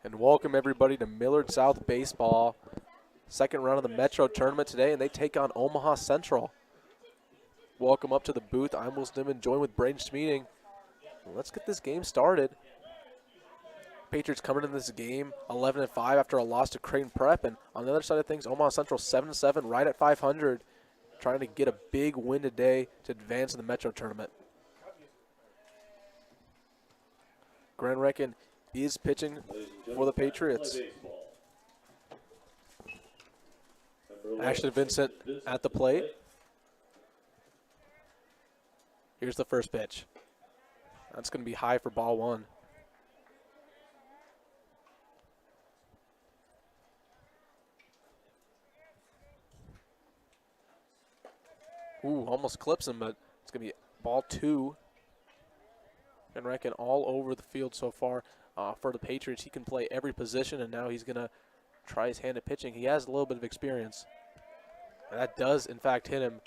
And welcome everybody to Millard South Baseball. Second round of the Metro Tournament today, and they take on Omaha Central. Welcome up to the booth. I'm Will Stimman, joined with Braden Schmeeding. Let's get this game started. Patriots coming in this game 11-5 after a loss to Creighton Prep, and on the other side of things, Omaha Central 7-7, right at 500, trying to get a big win today to advance in the Metro Tournament. Grant Recken is pitching for the Patriots. Ashton Vincent at the plate. Here's the first pitch. That's going to be high for ball one. Ooh, almost clips him, but it's going to be ball two. And Recken all over the field so far for the Patriots. He can play every position, and now he's going to try his hand at pitching. He has a little bit of experience. And that does, in fact, hit him.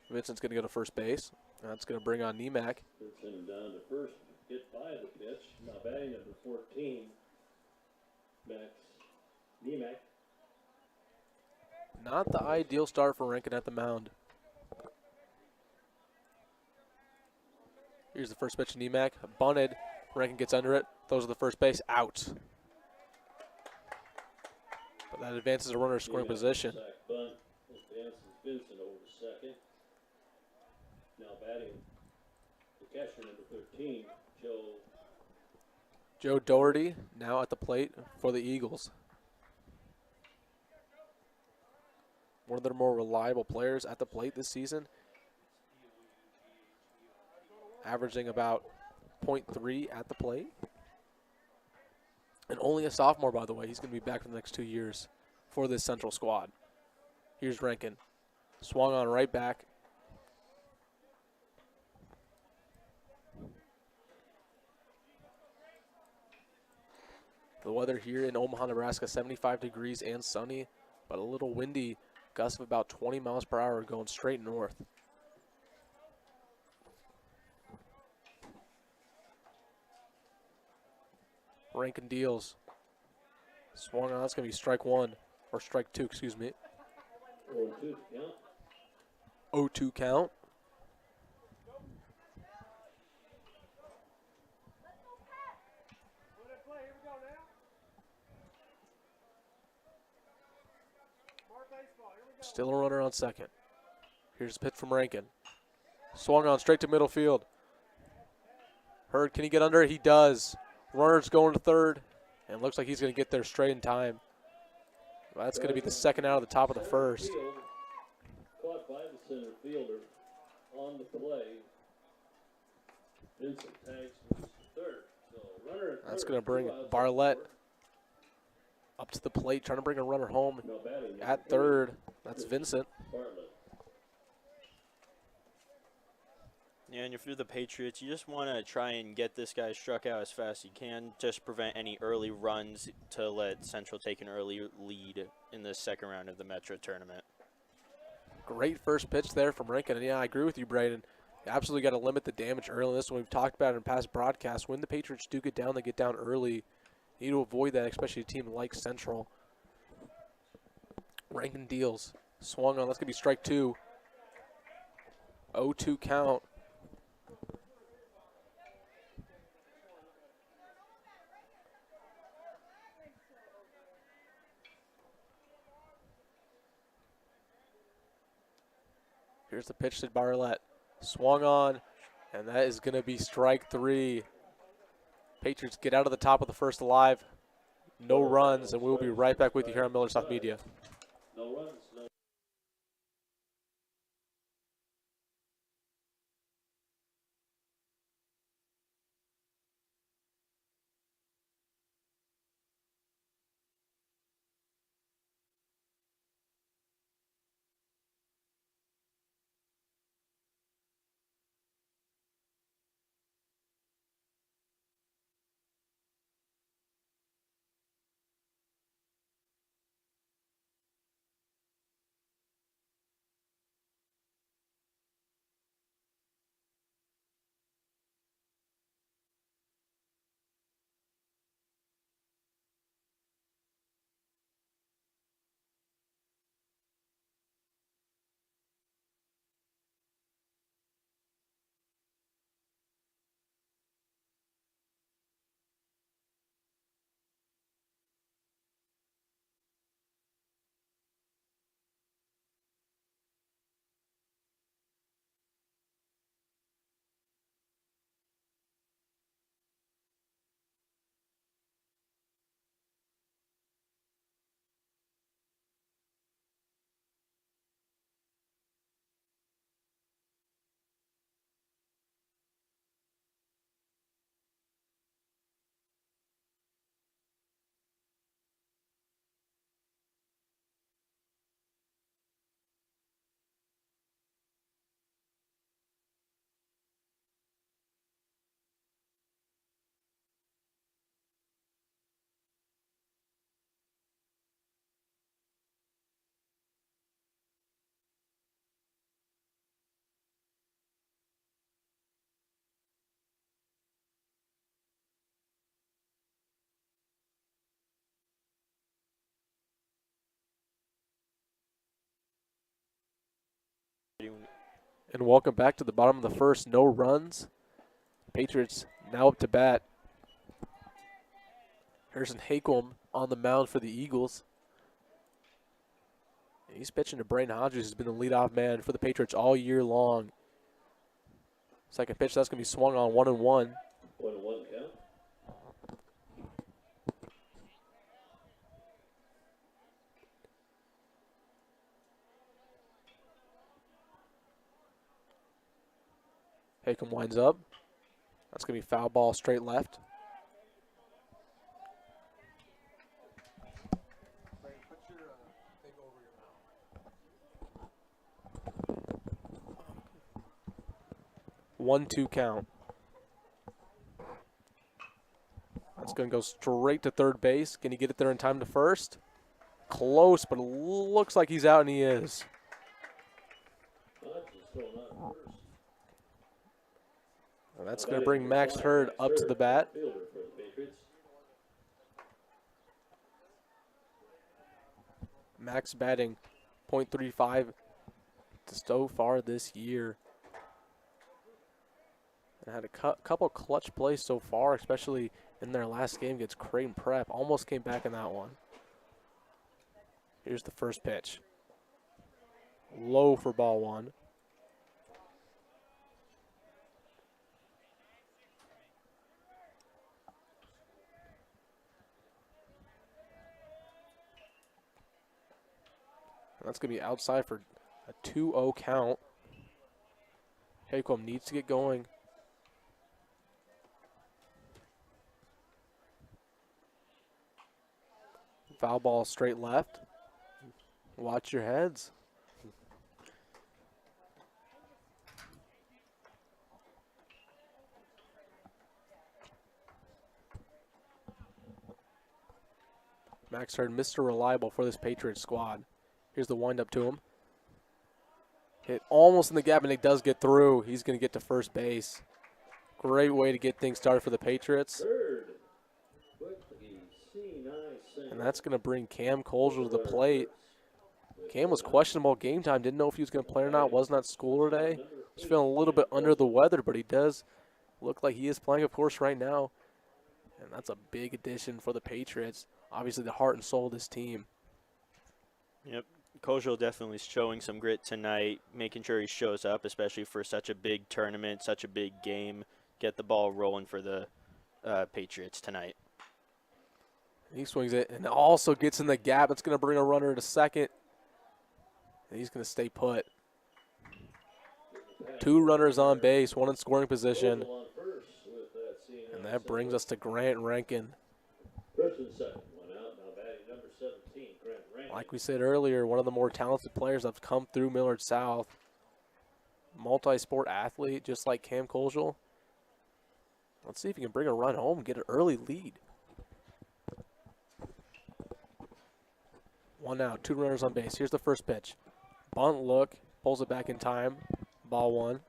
Vincent's going to go to first base. That's going to bring on Niemak. Vincent down to first, hit by the pitch. Now batting number 14, Niemak. Not the ideal start for Rankin at the mound. Here's the first pitch to Niemak. Bunted. Rankin gets under it. Throws to the first base. Out. But that advances a runner scoring position. Sack bunt advances Vincent over to second. Now batting the catcher number 13, Joe Doherty now at the plate for the Eagles. One of their more reliable players at the plate this season. Averaging about .3 at the plate. And only a sophomore, by the way. He's going to be back for the next 2 years for this Central squad. Here's Rankin. Swung on right back. The weather here in Omaha, Nebraska, 75 degrees and sunny, but a little windy. Gusts of about 20 miles per hour going straight north. Rankin deals. Swung on. That's going to be strike one. Or strike two, excuse me. 0-2 count. 0-2 count. Still a runner on second. Here's a pitch from Rankin. Swung on straight to middle field. Hurd, can he get under it? He does. Runner's going to third, and looks like he's going to get there straight in time. Well, that's going to be the second out of the top of the first. Caught by the center fielder on the play. Vincent tags to third. So runner at That's third, going to bring 2 outs. Barlett up to the plate, trying to bring a runner home Now batting number at third. That's Vincent. Bartlett. Yeah, and if you're the Patriots, you just want to try and get this guy struck out as fast as you can, just prevent any early runs to let Central take an early lead in the second round of the Metro Tournament. Great first pitch there from Rankin. And yeah, I agree with you, Braden. You absolutely got to limit the damage early in this one. We've talked about it in past broadcasts. When the Patriots do get down, they get down early. You need to avoid that, especially a team like Central. Rankin deals. Swung on. That's going to be strike two. 0-2 count. Here's the pitch to Barlett. Swung on, and that is going to be strike three. Patriots get out of the top of the first alive. No runs, and we'll be right back with you here on Millard South Media. No runs. And welcome back to the bottom of the first. No runs. Patriots now up to bat. Harrison Hakelm on the mound for the Eagles. He's pitching to Braden Hodges, who's been the leadoff man for the Patriots all year long. Second pitch, that's going to be swung on 1-1. 1-1 count. Hakelm winds up. That's going to be foul ball straight left. Put your thing over your mouth. 1-2 count. That's going to go straight to third base. Can he get it there in time to first? Close, but it looks like he's out, and he is. Hodges thrown out first. And that's going to bring Max Hurd up to the bat. Fielder for the Patriots. Max batting .35 so far this year. And had a couple clutch plays so far, especially in their last game against Creighton Prep. Almost came back in that one. Here's the first pitch. Low for ball one. And that's going to be outside for a 2-0 count. Hakelm needs to get going. Foul ball straight left. Watch your heads. Max Hurd, Mr. Reliable for this Patriots squad. Here's the windup to him. Hit almost in the gap, and it does get through. He's going to get to first base. Great way to get things started for the Patriots. Third. Quickly, C9 And that's going to bring Cam Colger to the plate. Cam was questionable game time. Didn't know if he was going to play or not. Wasn't at school today. Was feeling a little bit under the weather, but he does look like he is playing, of course, right now. And that's a big addition for the Patriots. Obviously, the heart and soul of this team. Yep. Kojo definitely showing some grit tonight, making sure he shows up, especially for such a big tournament, such a big game. Get the ball rolling for the Patriots tonight. He swings it and also gets in the gap. It's going to bring a runner to second. And he's going to stay put. 2 runners on base, 1 in scoring position. on first with that C9 And that brings us to Grant Rankin. First and second, one out. Now batting number 17, Grant Rankin. Like we said earlier, one of the more talented players that's come through Millard South. Multi-sport athlete, just like Cam Colgel. Let's see if he can bring a run home and get an early lead. 1 out, 2 runners on base. Here's the first pitch. Bunt look, pulls it back in time. Ball 1.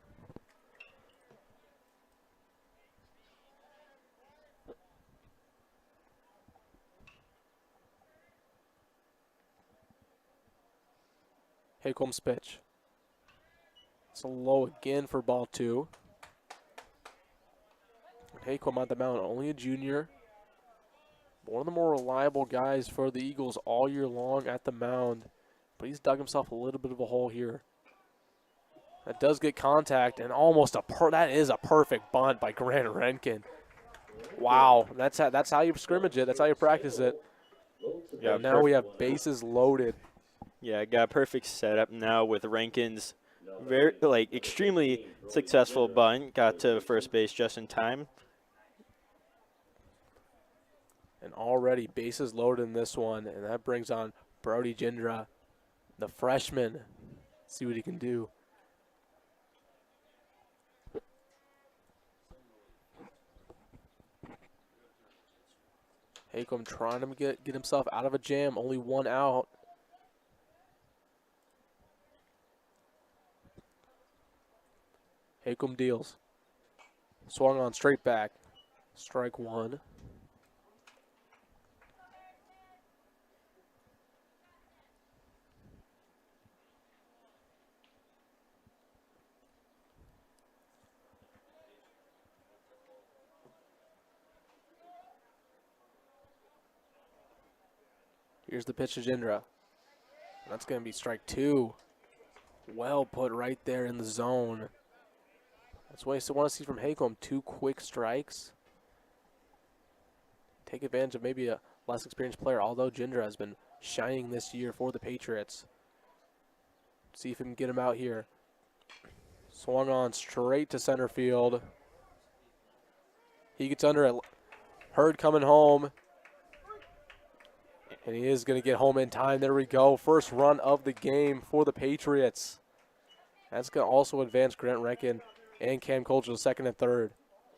Hakelm's pitch. It's a low again for ball 2. Hakelm on the mound, only a junior. One of the more reliable guys for the Eagles all year long at the mound. But he's dug himself a little bit of a hole here. That does get contact, and almost that is a perfect bunt by Grant Rankin. Wow, that's how you scrimmage it. That's how you practice it. Yeah, now we have bases loaded. Yeah, got a perfect setup now with Rankin's very extremely successful bunt. Got to first base just in time. And already bases loaded in this one, and that brings on Brody Jindra, the freshman. See what he can do. Hakelm trying to get himself out of a jam. Only 1 out. Hakelm deals. Swung on straight back. Strike 1. Here's the pitch to Jindra. That's going to be strike 2. Well put right there in the zone. That's what I still want to see from Haycomb. 2 quick strikes. Take advantage of maybe a less experienced player, although Jindra has been shining this year for the Patriots. See if we can get him out here. Swung on straight to center field. He gets under it. Hurd coming home. And he is going to get home in time. There we go. First run of the game for the Patriots. That's going to also advance Grant Recken and Cam Colger to second and third.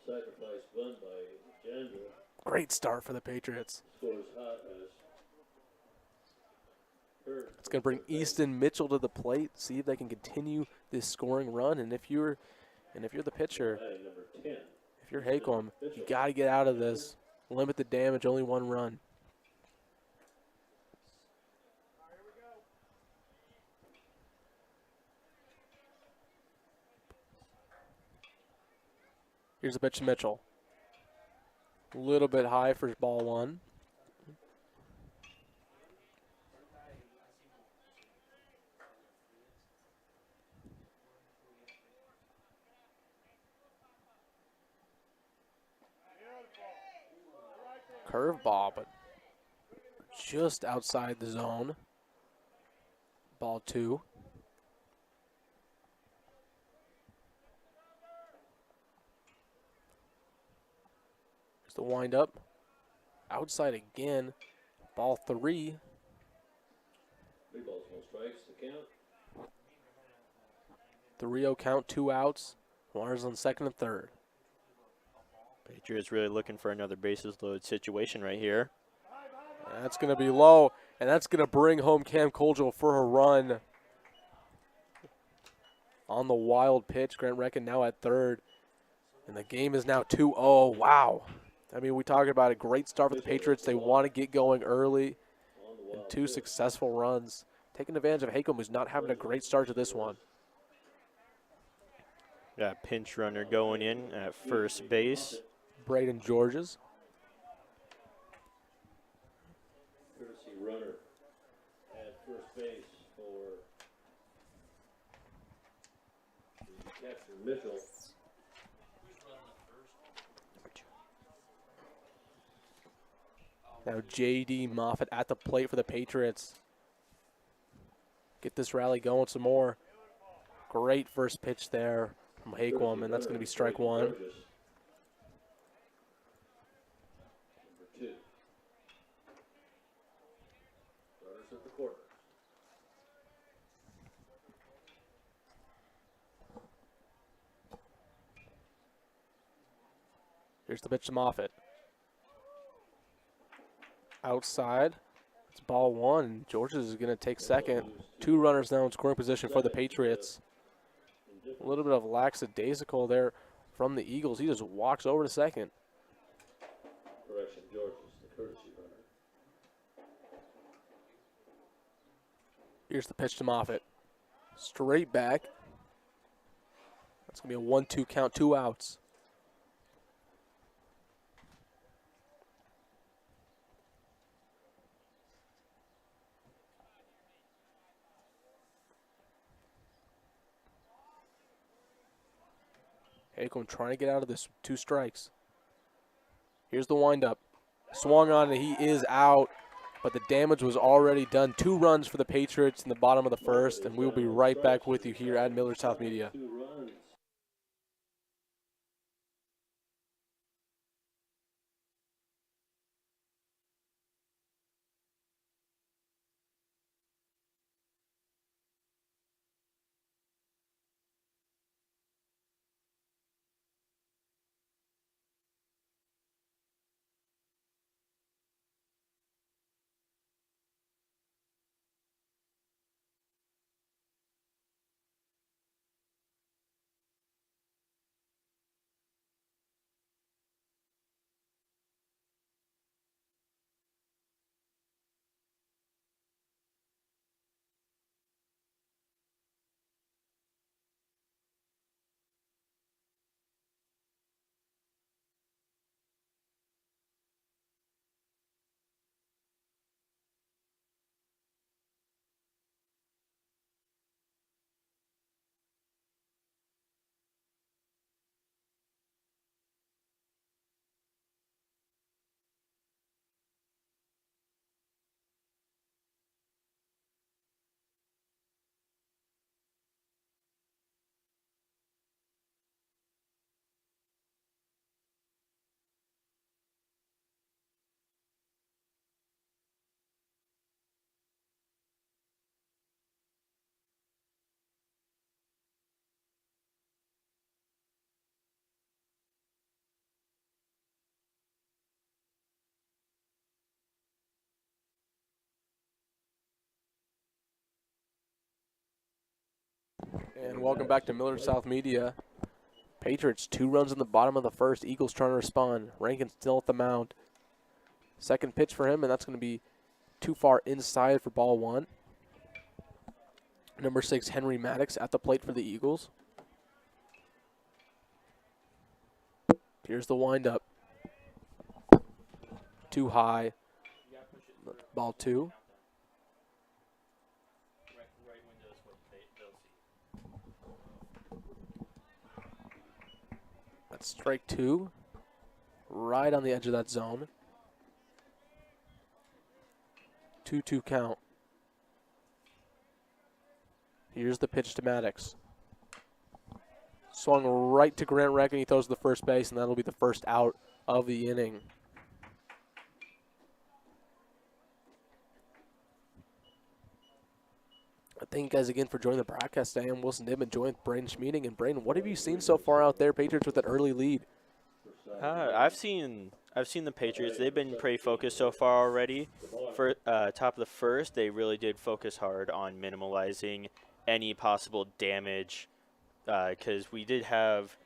Sacrifice bunt by Jandra. Great start for the Patriots. Scores hot as Hurd. It's going to bring Easton Mitchell to the plate. See if they can continue this scoring run. And if you're the pitcher, Batting number 10. if you're Haycomb, you got to get out of this. Limit the damage. Only 1 run. Here's the pitch to Mitchell. A little bit high for ball 1. Curveball, but just outside the zone. Ball 2. The wind up. Outside again. Ball 3. 3 balls, no strikes to count. 3-0 count, 2 outs. Runners on second and third. Patriots really looking for another bases loaded situation right here. That's going to be low, and that's going to bring home Cam Colgill for a run. On the wild pitch, Grant Recken now at third. And the game is now 2-0. Wow. I mean, we talk about a great start for the Patriots. They want to get going early. And 2 successful runs. Taking advantage of Haycomb, who's not having a great start to this one. Got a pinch runner going in at first base. Braden Georges. Courtesy runner at first base for the catcher Mitchell. Now J.D. Moffitt at the plate for the Patriots. Get this rally going some more. Great first pitch there from Haycomb, and that's going to be strike 1. Number 2. Runners at the corner. Here's the pitch to Moffitt. Outside. It's ball 1. Georges is going to take second. 2 runners now in scoring position for the Patriots. A little bit of lackadaisical there from the Eagles. He just walks over to second. Correction, George is the courtesy runner. Here's the pitch to Moffitt. Straight back. That's going to be a 1-2 count, 2 outs. Haycomb trying to get out of this. 2 strikes. Here's the windup. Swung on and he is out, but the damage was already done. 2 runs for the Patriots in the bottom of the first, and we will be right back with you here at Millard South Media. 2 runs. And welcome back to Millard South Media. Patriots 2 runs in the bottom of the first. Eagles trying to respond. Rankin still at the mound. Second pitch for him, and that's going to be too far inside for ball 1. Number 6, Henry Maddox at the plate for the Eagles. Here's the windup. Too high. Ball 2. That's strike 2. Right on the edge of that zone. 2-2 count. Here's the pitch to Maddox. Swung right to Grant Reck, and he throws to the first base, and that'll be the first out of the inning. Thank you guys again for joining the broadcast today. I'm Wilson Dittman, joined with Braden Schmeeding. And Braden, what have you seen so far out there, Patriots with that early lead? I've seen the Patriots. They've been pretty focused so far already. For top of the first, they really did focus hard on minimalizing any possible damage, because we did have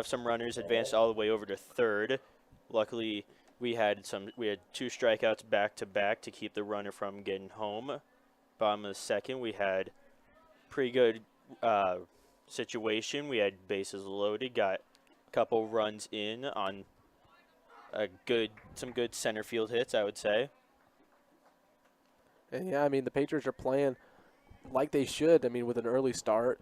some runners advanced all the way over to third. Luckily, we had 2 strikeouts back to back to keep the runner from getting home. Bottom of the second, we had pretty good situation. We had bases loaded, got a couple runs in on some good center field hits, I would say. And yeah, I mean, the Patriots are playing like they should. I mean, with an early start,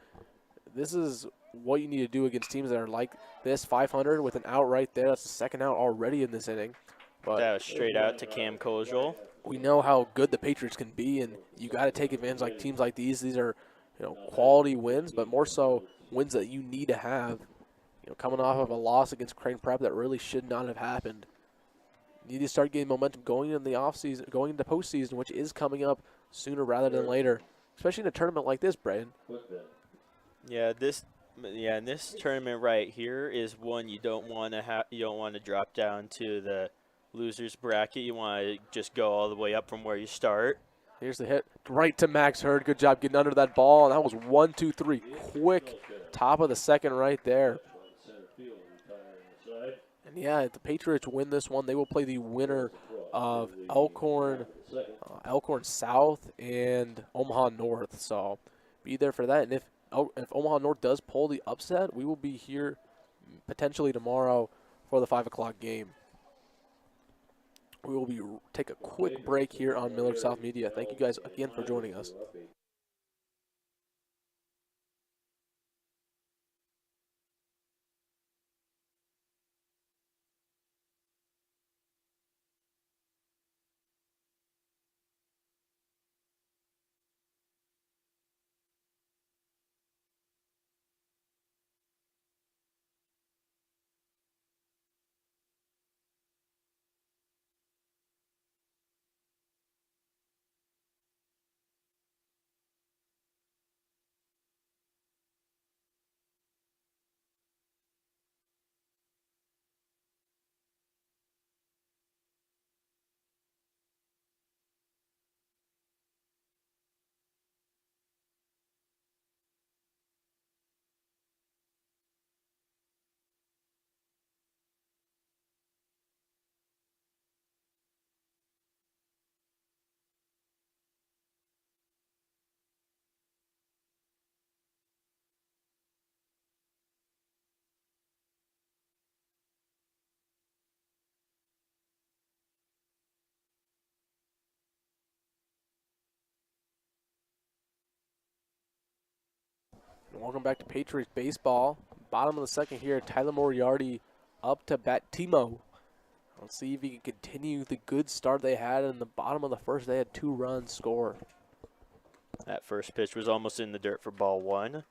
this is what you need to do against teams that are like this, 500 with an out right there. That's the second out already in this inning. But that was straight out to Cam Kozel. We know how good the Patriots can be, and you got to take advantage like teams like these. These are, quality wins, but more so wins that you need to have. Coming off of a loss against Crane Prep that really should not have happened. You need to start getting momentum going in the offseason, going into postseason, which is coming up sooner rather than later, especially in a tournament like this, Braden. Yeah, and this tournament right here is one you don't want to drop down to the losers bracket. You want to just go all the way up from where you start. Here's the hit right to Max Hurd. Good job getting under that ball. And that was 1-2-3. Quick top of the second right there. And yeah, if the Patriots win this one, they will play the winner of Elkhorn South and Omaha North. So be there for that. And if Omaha North does pull the upset, we will be here potentially tomorrow for the 5 o'clock game. We will take a quick break here on Millard South Media. Thank you guys again for joining us. Welcome back to Patriots baseball. Bottom of the second here, Tyler Moriarty up to bat Timo. Let's see if he can continue the good start they had in the bottom of the first. They had 2 runs score. That first pitch was almost in the dirt for ball 1.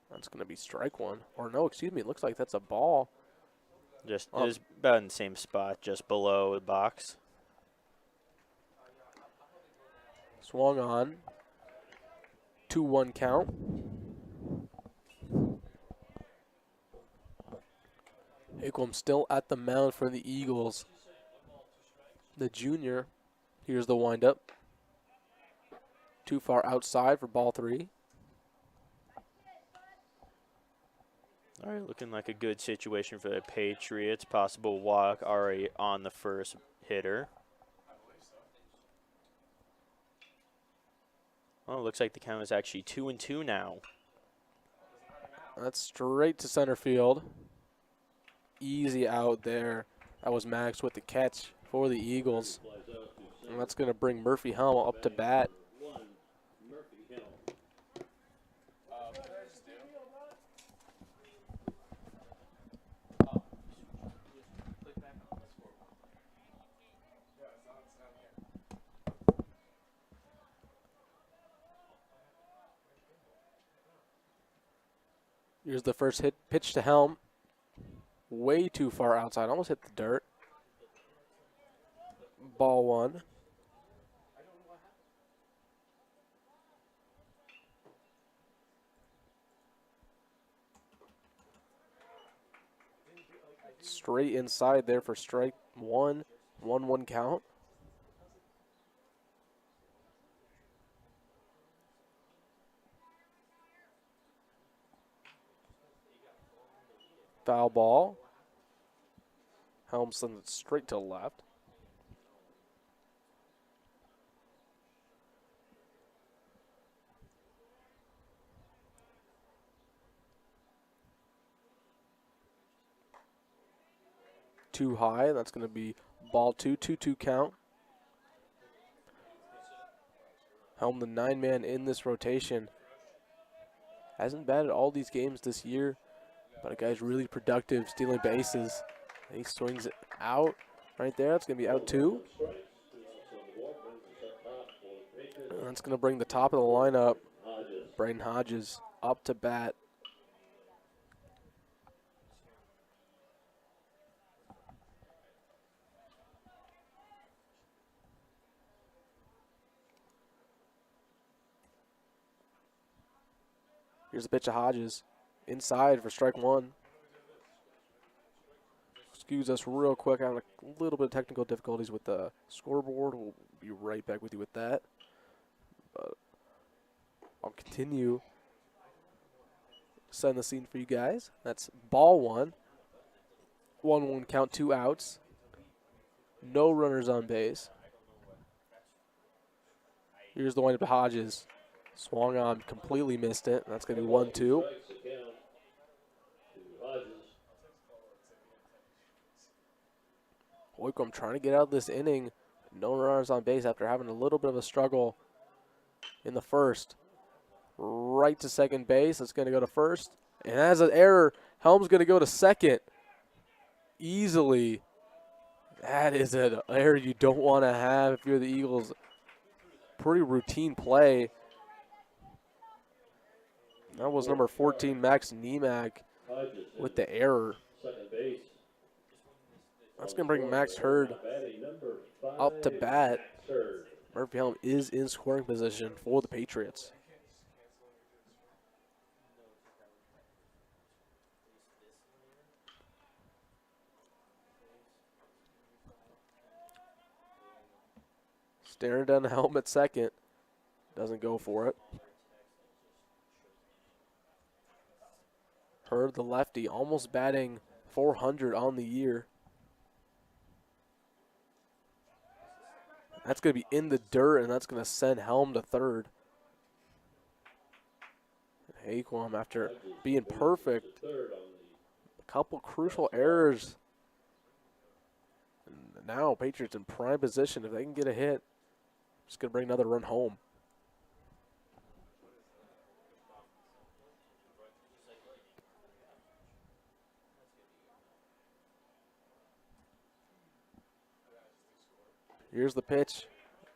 That's going to be strike 1. Or no, excuse me, it looks like that's a ball. It was about in the same spot, just below the box. Swung on. 2-1 count. Hicklam still at the mound for the Eagles. The junior. Here's the windup. Too far outside for ball 3. All right, looking like a good situation for the Patriots. Possible walk already on the first hitter. Oh, looks like the count is actually 2-2 now. That's straight to center field. Easy out there. That was Max with the catch for the Eagles. And that's going to bring Murphy Helm up to bat. Here's the first hit pitch to Helm. Way too far outside. Almost hit the dirt. Ball one. Straight inside there for strike one. 1-1 count. Foul ball. Helm sends it straight to the left. Too high. That's going to be ball two. 2-2 count. Helm, the 9-man in this rotation. Hasn't batted all these games this year, but a guy's really productive, stealing bases. And he swings it out right there. It's going to be out 2. And that's going to bring the top of the lineup, Braden Hodges, up to bat. Here's a pitch of Hodges. Inside for strike one. Excuse us real quick. I'm having a little bit of technical difficulties with the scoreboard. We'll be right back with you with that. But I'll continue setting the scene for you guys. That's ball one. 1-1 count, 2 outs. No runners on base. Here's the windup to Hodges. Swung on, completely missed it. That's going to be 1-2. Boycom trying to get out of this inning. No runners on base after having a little bit of a struggle in the first. Right to second base. It's going to go to first. And has an error. Helm's going to go to second. Easily. That is an error you don't want to have if you're the Eagles. Pretty routine play. That was number 14, Max Niemak, with the error. That's going to bring Max Hurd up to bat. Murphy Helm is in scoring position for the Patriots. Staring down the helm at second. Doesn't go for it. Hurd, the lefty, almost batting 400 on the year. That's going to be in the dirt, and that's going to send Helm to third. Aquam, after being perfect, a couple crucial errors. And now Patriots in prime position. If they can get a hit, it's going to bring another run home. Here's the pitch.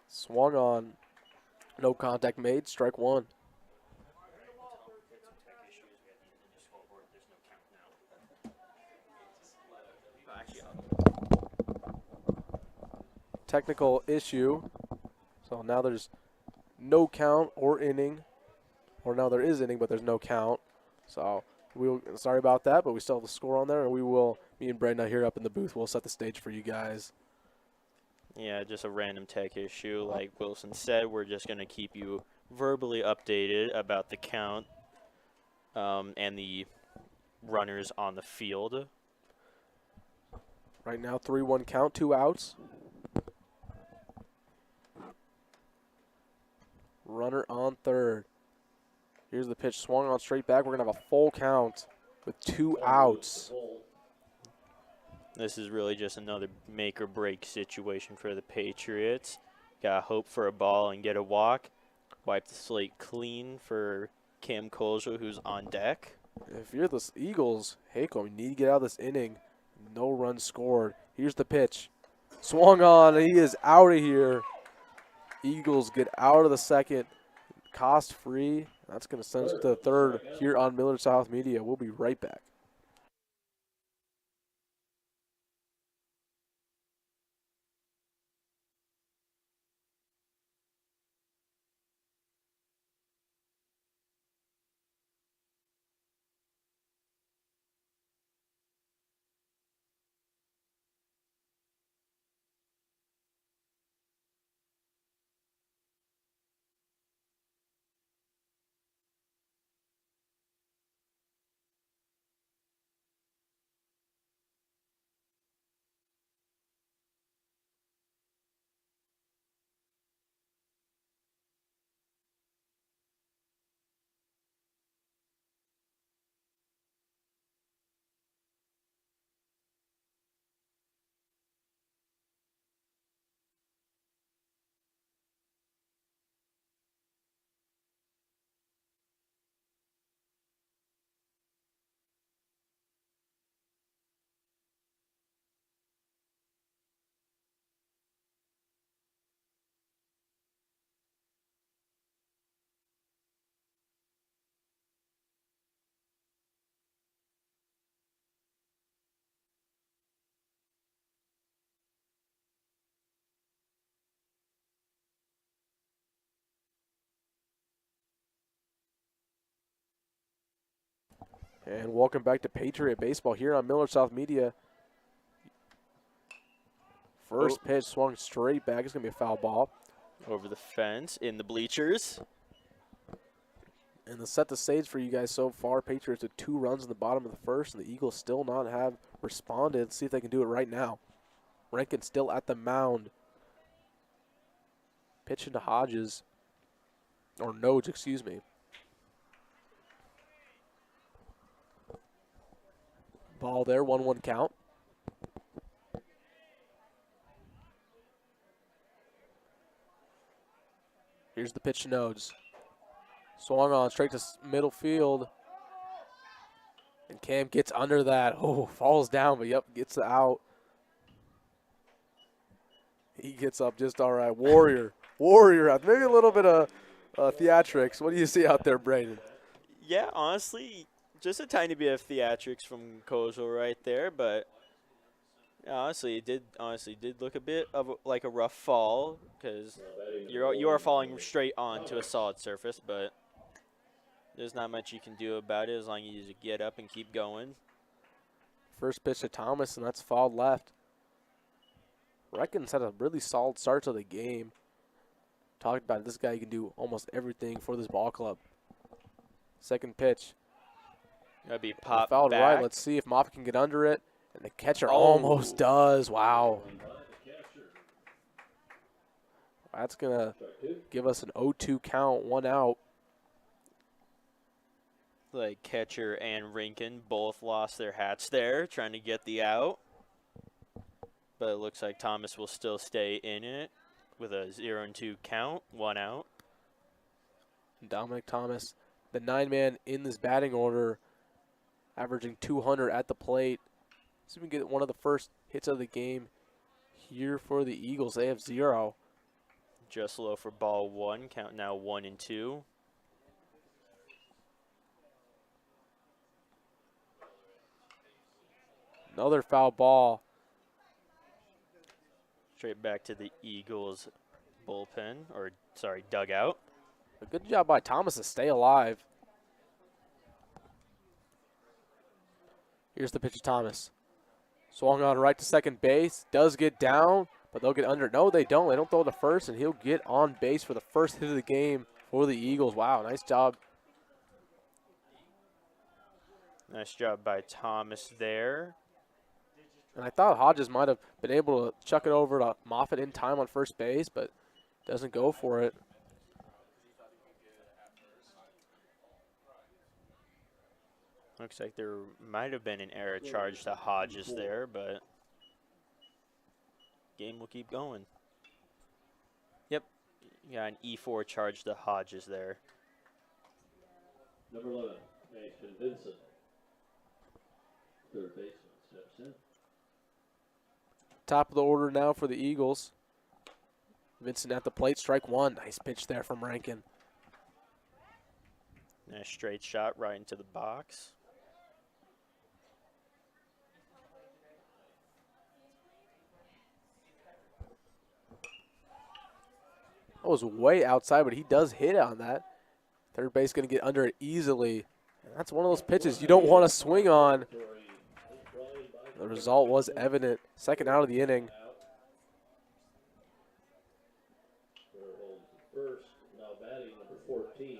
Swung on. No contact made. Strike one. Technical issue. So now there's no count or inning. Or now there is inning, but there's no count. So sorry about that, but we still have the score on there, and me and Brenda here up in the booth, we'll set the stage for you guys. Yeah, just a random tech issue. Like Wilson said, we're just going to keep you verbally updated about the count and the runners on the field. Right now, 3-1 count, 2 outs. Runner on third. Here's the pitch, swung on straight back. We're going to have a full count with 2 outs. This is really just another make or break situation for the Patriots. Got to hope for a ball and get a walk. Wipe the slate clean for Cam Colzo, who's on deck. If you're the Eagles, Hayco, you need to get out of this inning. No runs scored. Here's the pitch. Swung on, and he is out of here. Eagles get out of the second, cost free. That's going to send us to the third here on Millard South Media. We'll be right back. And welcome back to Patriot Baseball here on Millard South Media. First pitch swung straight back. It's going to be a foul ball. Over the fence in the bleachers. And to set the stage for you guys so far, Patriots with 2 runs in the bottom of the first, and the Eagles still not have responded. Let's see if they can do it right now. Rankin still at the mound. Pitching to Hodges. Or Nodes, excuse me. Ball there, 1-1 count. Here's the pitch to Nodes. Swung on straight to middle field. And Cam gets under that. Oh, falls down, but yep, gets the out. He gets up just all right. Warrior. Maybe a little bit of theatrics. What do you see out there, Brayden? Yeah, honestly, just a tiny bit of theatrics from Kozel right there, but honestly, it did look a bit of like a rough fall because you are falling straight onto a solid surface, but there's not much you can do about it as long as you just get up and keep going. First pitch to Thomas, and that's fouled left. Reckons had a really solid start to the game. Talked about it, this guy can do almost everything for this ball club. Second pitch. That'd be popped fouled back. right. Let's see if Moffitt can get under it. And the catcher almost does. Wow. That's going to give us an 0-2 count, 1 out. Like catcher and Rankin both lost their hats there, trying to get the out. But it looks like Thomas will still stay in it with a 0-2 count, 1 out. Dominic Thomas, the 9-man in this batting order, averaging 200 at the plate. See if we can get one of the first hits of the game here for the Eagles. They have 0. Just low for ball 1, count now 1-2. Another foul ball. Straight back to the Eagles bullpen, or sorry, dugout. A good job by Thomas to stay alive. Here's the pitch to Thomas. Swung on right to second base. Does get down, but they'll get under. No, they don't. They don't throw to first, and he'll get on base for the first hit of the game for the Eagles. Wow, nice job. Nice job by Thomas there. And I thought Hodges might have been able to chuck it over to Moffitt in time on first base, but doesn't go for it. Looks like there might have been an error charge to Hodges there, but game will keep going. Yep, got an E4 charge to Hodges there. Number 11, Ashton Vincent. Third baseman steps in. Top of the order now for the Eagles. Vincent at the plate, strike one. Nice pitch there from Rankin. Nice straight shot right into the box. That was way outside, but he does hit on that. Third base going to get under it easily. And that's one of those pitches you don't want to swing on. The result was evident. Second out of the inning. First, now batting number 14,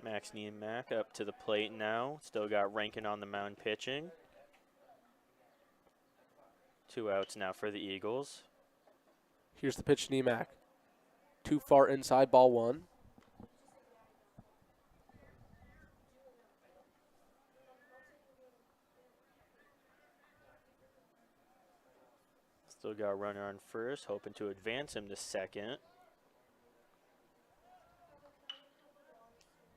Max Niemak up to the plate now. Still got Rankin on the mound pitching. 2 outs now for the Eagles. Here's the pitch, Niemak. Too far inside, ball one. Still got a runner on first, hoping to advance him to second.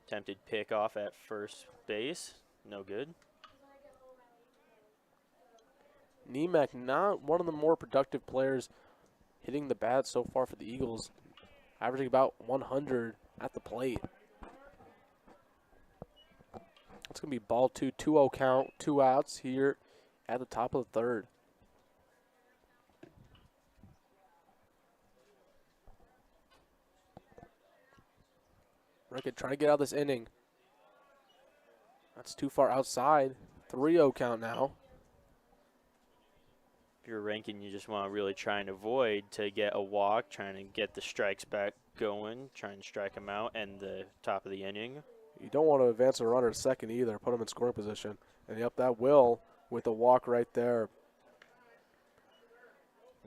Attempted pickoff at first base, no good. Niemak, not one of the more productive players hitting the bat so far for the Eagles, averaging about 100 at the plate. It's going to be ball two, 2-0 count, 2 outs here at the top of the third. Rankin trying to get out of this inning. That's too far outside. 3-0 count now. If you're Rankin, you just want to really try and avoid to get a walk, trying to get the strikes back going, trying to strike him out and the top of the inning. You don't want to advance a runner to second either, put him in scoring position. And yep, that will with the walk right there.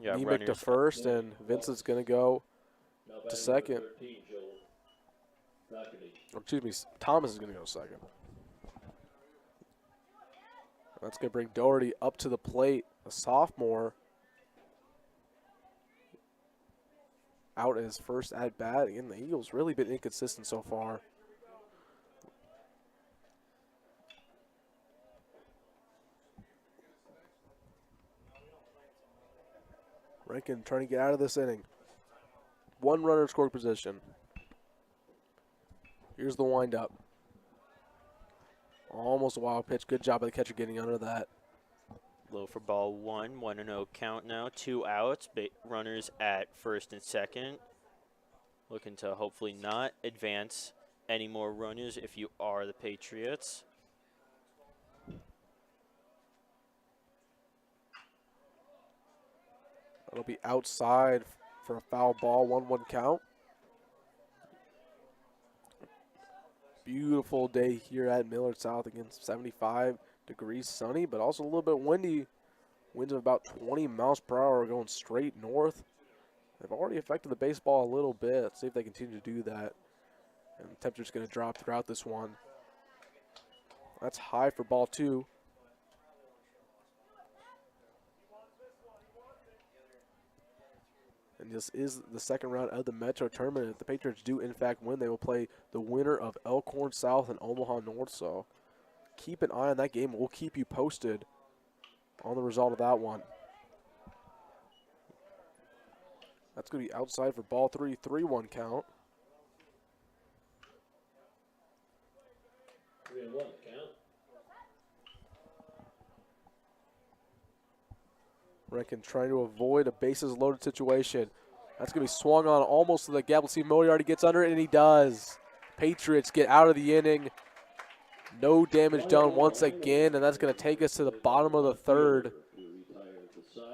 Yeah, Niemek to first, and Vincent's going to go to second. 13, Or excuse me, Thomas is going to go second. That's going to bring Doherty up to the plate, a sophomore. Out at his first at-bat. Again, the Eagles really been inconsistent so far. Rankin trying to get out of this inning. One runner in scoring position. Here's the windup. Almost a wild pitch. Good job by the catcher getting under that. Low for ball one, 1-0 count now. 2 outs, runners at first and second. Looking to hopefully not advance any more runners if you are the Patriots. That'll be outside for a foul ball, 1-1 count. Beautiful day here at Millard South, against 75 degrees sunny, but also a little bit windy. Winds of about 20 miles per hour going straight north. They've already affected the baseball a little bit. Let's see if they continue to do that. And the temperature's going to drop throughout this one. That's high for ball two. And this is the second round of the Metro Tournament. If the Patriots do, in fact, win, they will play the winner of Elkhorn South and Omaha North. So keep an eye on that game. We'll keep you posted on the result of that one. That's going to be outside for ball three, 3-1 count. 3-1 count. Rankin trying to avoid a bases loaded situation. That's going to be swung on almost to the gap. Let's see if Millard gets under it, and he does. Patriots get out of the inning. No damage done once again, and that's going to take us to the bottom of the third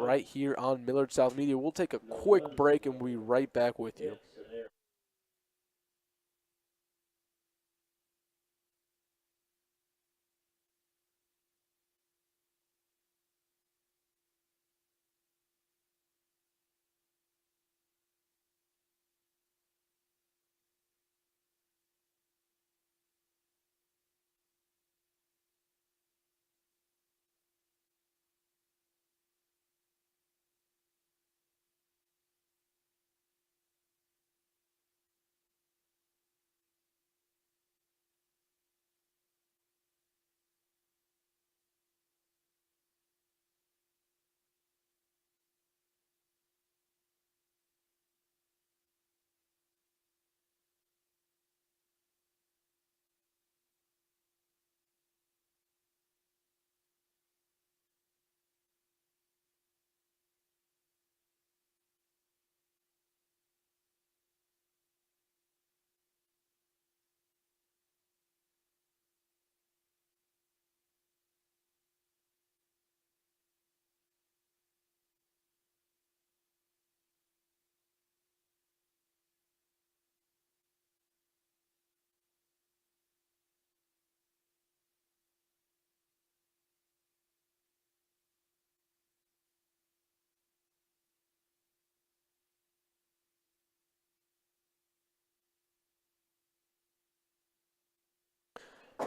right here on Millard South Media. We'll take a quick break, and we'll be right back with you.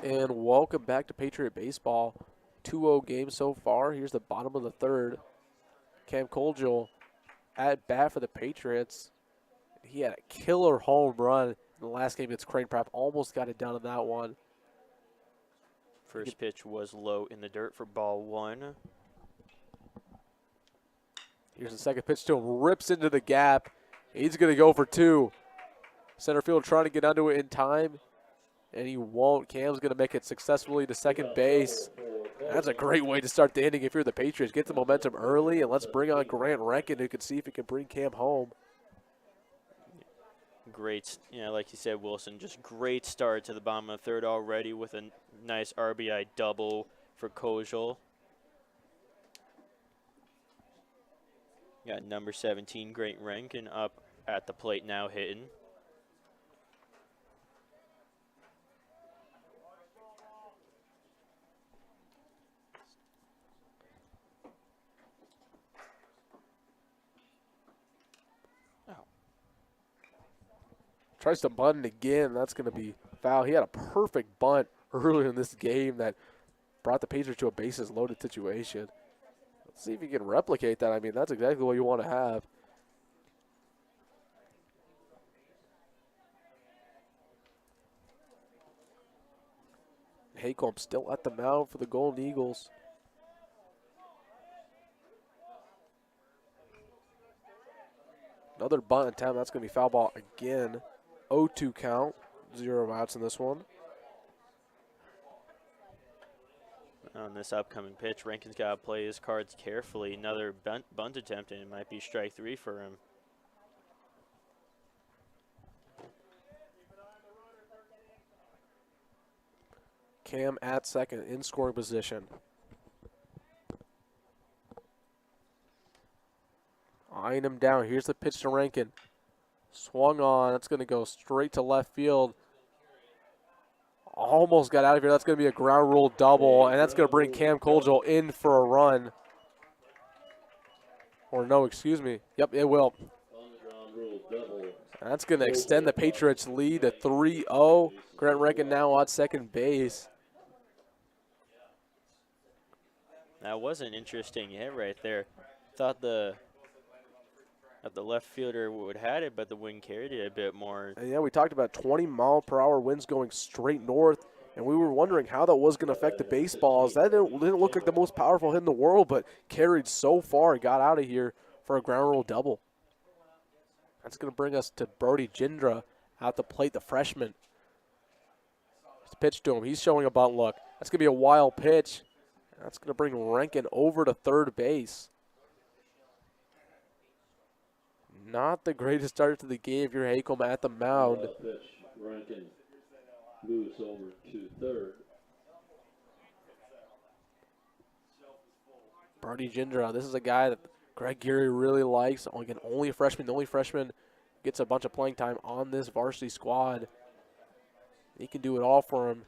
And welcome back to Patriot Baseball. 2-0 game so far. Here's the bottom of the third. Cam Colgill at bat for the Patriots. He had a killer home run in the last game against Crane Prep. Almost got it done in that one. First pitch was low in the dirt for ball 1. Here's the second pitch to him. Rips into the gap. He's going to go for 2. Center field trying to get onto it in time, and he won't. Cam's going to make it successfully to second base. That's a great way to start the inning if you're the Patriots. Get the momentum early, and let's bring on Grant Rankin, who can see if he can bring Cam home. Great, like you said, Wilson, just great start to the bottom of the third already with a nice RBI double for Kojal. Got number 17, Grant Rankin, up at the plate now hitting. Tries to bunt it again. That's going to be foul. He had a perfect bunt earlier in this game that brought the Patriots to a bases-loaded situation. Let's see if he can replicate that. I mean, that's exactly what you want to have. Haycomb still at the mound for the Golden Eagles. Another bunt attempt. That's going to be foul ball again. 0-2 count. 0 outs in this one. On this upcoming pitch, Rankin's got to play his cards carefully. Another bunt attempt, and it might be strike 3 for him. Cam at second in scoring position. Eyeing him down. Here's the pitch to Rankin. Swung on. That's going to go straight to left field. Almost got out of here. That's going to be a ground rule double, and that's going to bring Cam Colgill in for a run. Or no, excuse me. Yep, it will. That's going to extend the Patriots' lead to 3-0. Grant Rankin now on second base. That was an interesting hit right there. Thought the left fielder would have had it, but the wind carried it a bit more. And yeah, we talked about 20-mile-per-hour winds going straight north, and we were wondering how that was going to affect the baseballs. That didn't look like the most powerful hit in the world, but carried so far, got out of here for a ground rule double. That's going to bring us to Brody Jindra at the plate, the freshman. It's pitch to him. He's showing a bunt look. That's going to be a wild pitch. That's going to bring Rankin over to third base. Not the greatest start to the game if you're Haycomb at the mound. Pitch. Rankin moves over to third. Brody Jindra, this is a guy that Greg Geary really likes. Again, only a freshman. The only freshman gets a bunch of playing time on this varsity squad. He can do it all for him.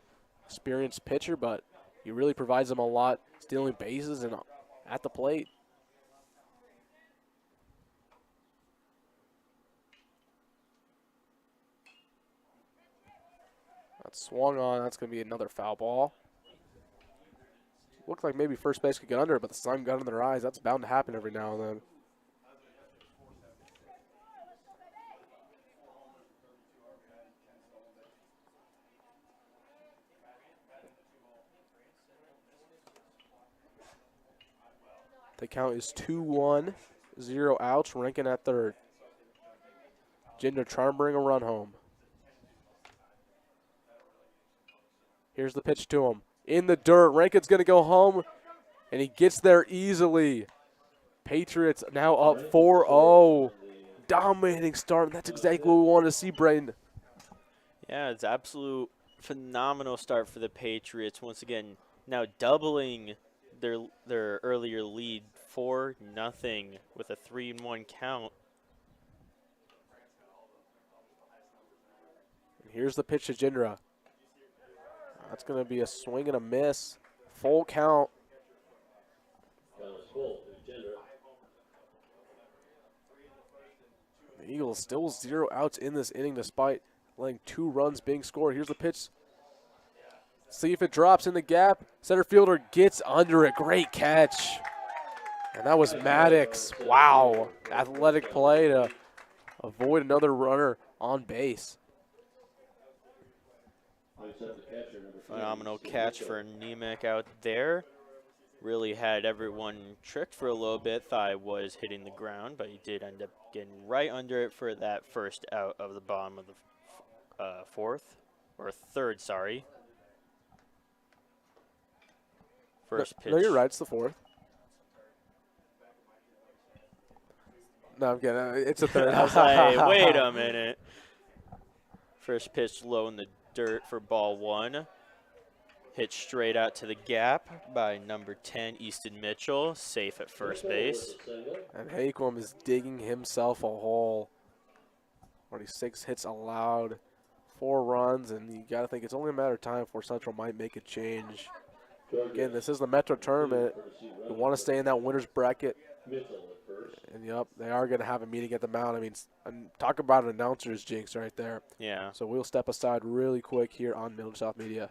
Experienced pitcher, but he really provides them a lot, stealing bases and at the plate. That's swung on. That's going to be another foul ball. Looked like maybe first base could get under it, but the sun got in their eyes. That's bound to happen every now and then. The count is 2-1, 0 outs. Rankin at third. Jinder trying to bring a run home. Here's the pitch to him. In the dirt. Rankin's going to go home, and he gets there easily. Patriots now up 4-0. Dominating start, and that's exactly what we wanted to see, Braden. Yeah, it's absolute phenomenal start for the Patriots. Once again, now doubling their earlier lead 4-0 with a 3-1 count. And here's the pitch to Jindra. That's going to be a swing and a miss. Full count. The Eagles still 0 outs in this inning despite letting 2 runs being scored. Here's the pitch. See if it drops in the gap. Center fielder gets under it. Great catch. And that was Maddox. Wow. Athletic play to avoid another runner on base. Phenomenal catch for Nemec out there. Really had everyone tricked for a little bit. Thought it was hitting the ground, but he did end up getting right under it for that first out of the bottom of the third, sorry. First pitch. No, you're right. It's the fourth. No, I'm kidding. It's the third. I was like, wait a minute. First pitch low in the dirt for ball one. Hit straight out to the gap by number 10, Easton Mitchell. Safe at first base. And Haquam is digging himself a hole. 46 hits allowed, 4 runs, and you got to think it's only a matter of time before Central might make a change. Again, this is the Metro Tournament. We want to stay in that winner's bracket. And, yep, they are going to have a meeting at the mound. I mean, talk about an announcer's jinx right there. Yeah. So we'll step aside really quick here on Millard South Media.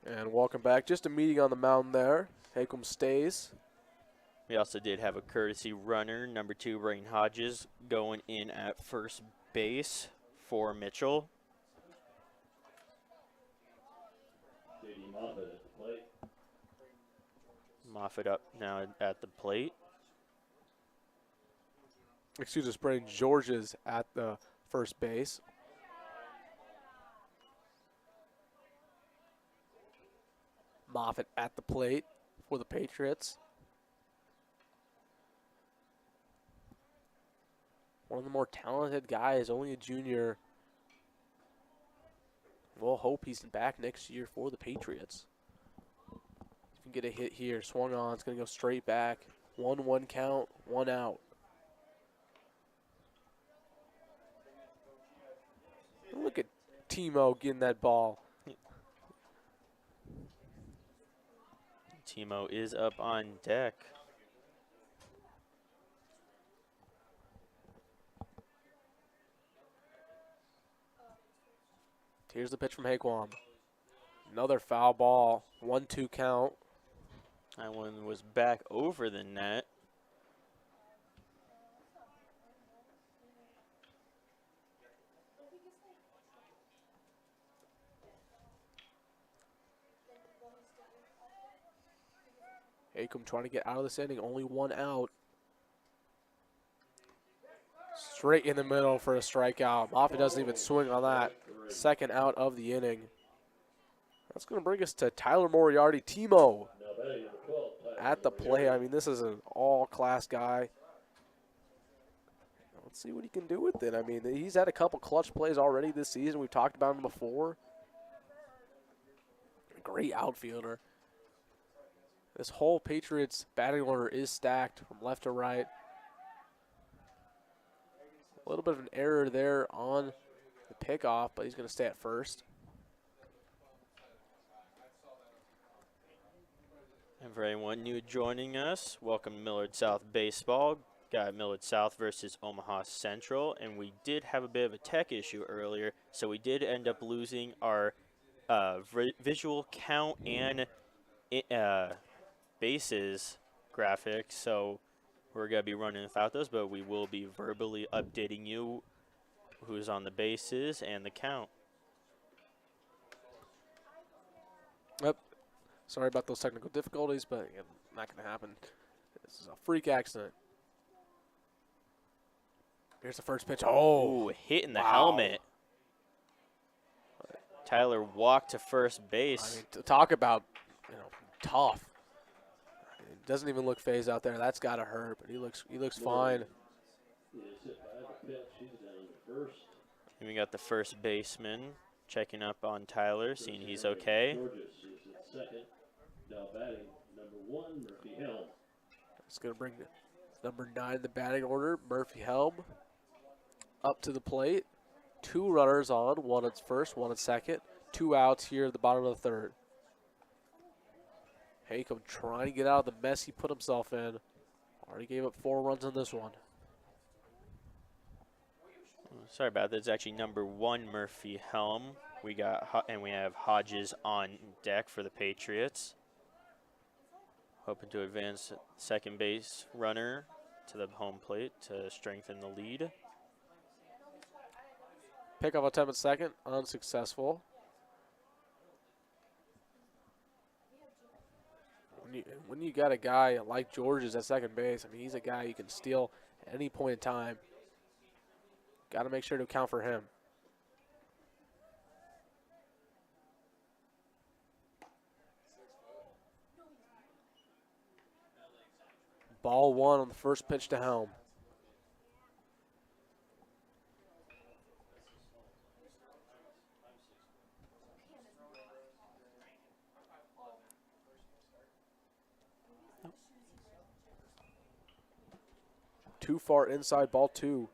And welcome back. Just a meeting on the mound there. Haquam stays. We also did have a courtesy runner, number 2, Rain Hodges, going in at first base for Mitchell. Moffett up now at the plate. Excuse us, Brandon Georges at the first base. Moffett at the plate for the Patriots. One of the more talented guys, only a junior. We'll hope he's back next year for the Patriots. If you can get a hit here, swung on, it's going to go straight back. 1-1 count, 1 out. Look at Timo getting that ball. Timo is up on deck. Here's the pitch from Haquam. Another foul ball, 1-2 count. That one was back over the net. Haquam trying to get out of this inning, only 1 out. Straight in the middle for a strikeout. Moffett doesn't even swing on that. Second out of the inning. That's going to bring us to Tyler Moriarty. Timo at the plate. I mean, this is an all-class guy. Let's see what he can do with it. I mean, he's had a couple clutch plays already this season. We've talked about him before. Great outfielder. This whole Patriots batting order is stacked from left to right. A little bit of an error there on the pickoff, but he's going to stay at first. And for anyone new joining us, welcome to Millard South Baseball. Got Millard South versus Omaha Central, and we did have a bit of a tech issue earlier, so we did end up losing our visual count and bases graphics, so we're going to be running without those, but we will be verbally updating you who's on the bases and the count. Yep. Sorry about those technical difficulties, but again, not going to happen. This is a freak accident. Here's the first pitch. Oh, ooh, hitting the wow. helmet. Tyler walked to first base. I mean, to talk about, tough. doesn't even look phased out there. That's got to hurt, but he looks fine. Is hit by the pitch. He's down to first. And we got the first baseman checking up on Tyler, seeing he's okay. Georges is at second. Now batting number 1, Murphy Helm. It's going to bring number 9 in the batting order, Murphy Helm, up to the plate. 2 runners on, 1 at first, 1 at second. 2 outs here at the bottom of the third. Haycom trying to get out of the mess he put himself in. Already gave up 4 runs on this one. Sorry about that. It's actually number 1, Murphy Helm. We have Hodges on deck for the Patriots. Hoping to advance second base runner to the home plate to strengthen the lead. Pick up attempt at second, unsuccessful. When you got a guy like Georges at second base, I mean, he's a guy you can steal at any point in time. Got to make sure to account for him. Ball 1 on the first pitch to Helm. Too far inside, ball 2.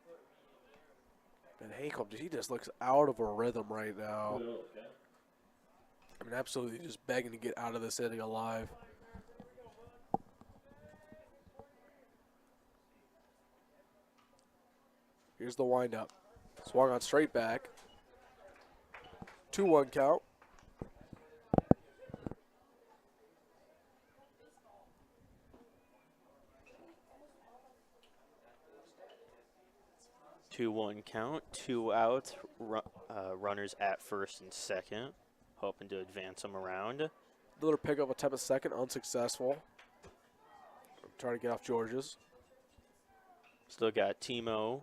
And Haycom, he just looks out of a rhythm right now. I mean, absolutely just begging to get out of this inning alive. Here's the windup. Swung on straight back. 2-1 count. Two-one count, 2 outs, runners at first and second. Hoping to advance them around. Another pickup attempt at second, unsuccessful. Trying to get off Georges. Still got Timo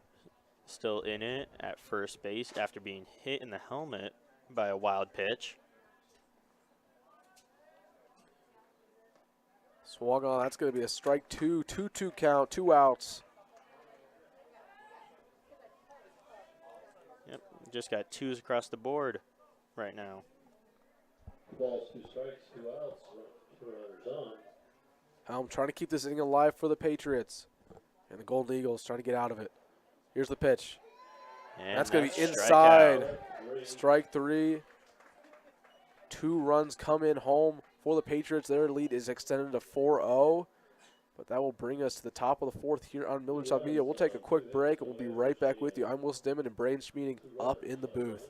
still in it at first base after being hit in the helmet by a wild pitch. Swung on, that's going to be a strike 2, 2-2 count, 2 outs. Yep, just got 2s across the board right now. Balls, 2 strikes, 2 outs, 2 runners on. Helm trying to keep this inning alive for the Patriots. And the Golden Eagles trying to get out of it. Here's the pitch. And that's going to be strikeout. inside. Strike 3. 2 runs come in home for the Patriots. Their lead is extended to 4-0. But that will bring us to the top of the 4th here on Millard South Media. We'll take a quick break and we'll be right back with you. I'm Will Dittman and Braden Schmeeding up in the booth.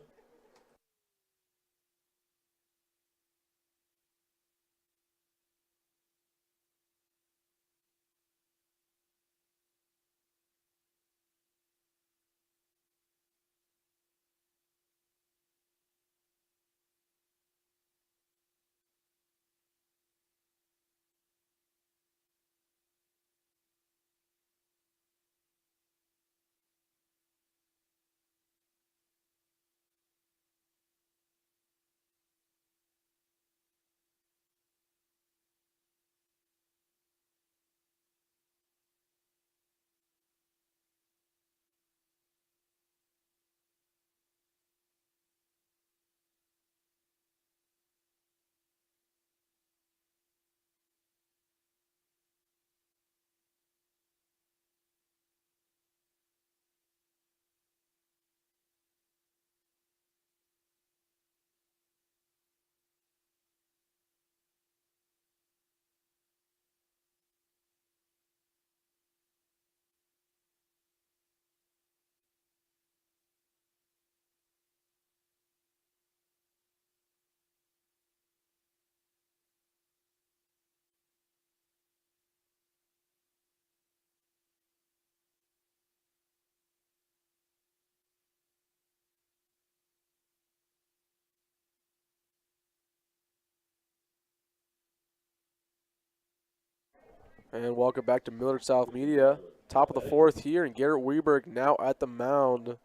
And welcome back to Millard South Media. Top of the 4th here, and Garrett Weberg now at the mound.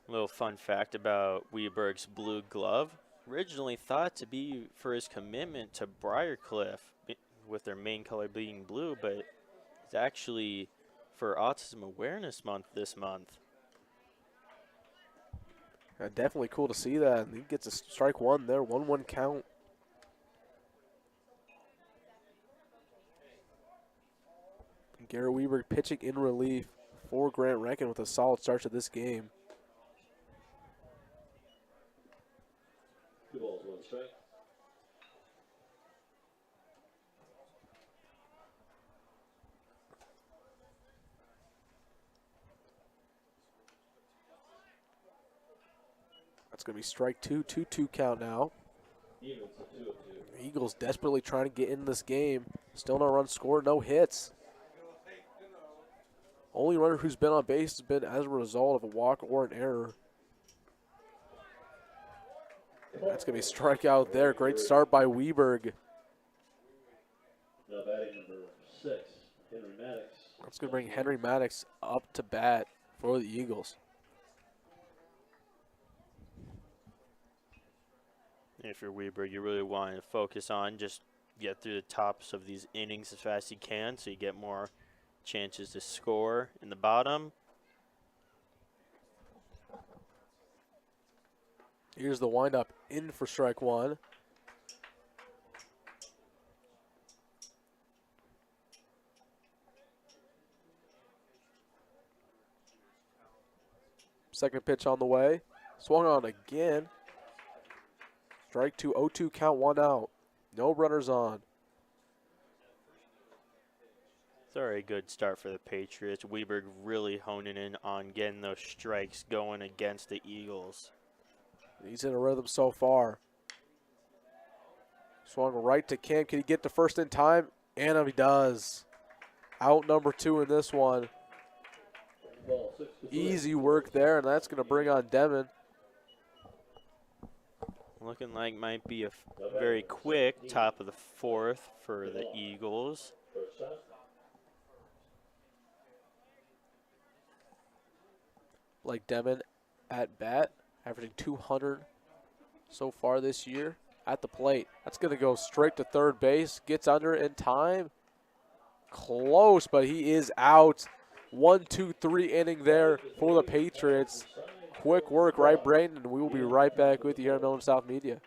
Little fun fact about Weberg's blue glove. Originally thought to be for his commitment to Briarcliff with their main color being blue, but it's actually for Autism Awareness Month this month. Definitely cool to see that. And he gets a strike one there, 1-1 count. Garrett Weaver pitching in relief for Grant Rankin with a solid start to this game. 2 balls, 1 strike. That's going to be strike two, 2-2 count now. Evens at 2 of 2. Eagles desperately trying to get in this game. Still no runs scored, no hits. Only runner who's been on base has been as a result of a walk or an error. That's going to be a strikeout there. Great start by Weberg. Now batting number 6, Henry Maddox. That's going to bring Henry Maddox up to bat for the Eagles. If you're Weber, you really want to focus on just get through the tops of these innings as fast as you can so you get more chances to score in the bottom. Here's the windup in for strike one. Second pitch on the way. Swung on again. Strike two, 0-2 count, 1 out. No runners on. It's already a good start for the Patriots. Weberg really honing in on getting those strikes going against the Eagles. He's in a rhythm so far. Swung right to Cam. Can he get to first in time? And he does. Out number 2 in this one. Ball 6 to 3. Easy work there, and that's going to bring on Dittman. Looking like might be a very quick top of the 4th for the Eagles. First out. Like Dittman at bat, averaging 200 so far this year at the plate. That's going to go straight to third base. Gets under in time. Close, but he is out. 1, 2, 3 inning there for the Patriots. Quick work, right, Brayden? We will be right back with you here at Millard South Media.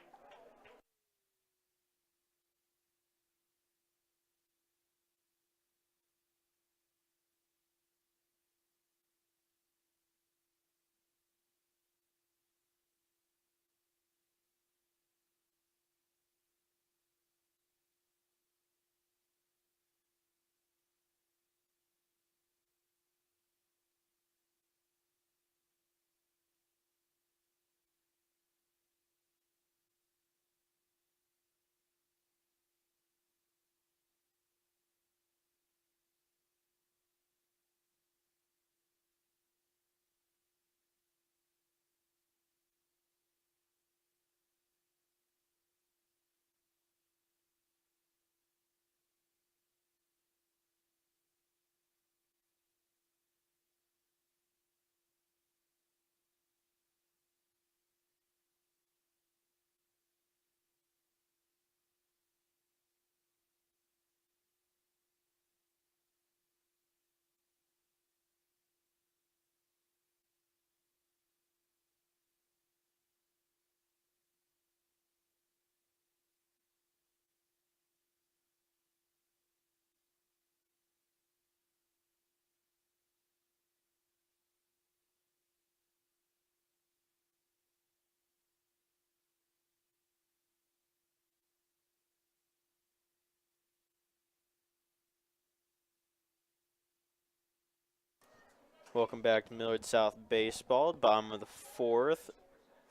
Welcome back to Millard South Baseball. Bottom of the 4th,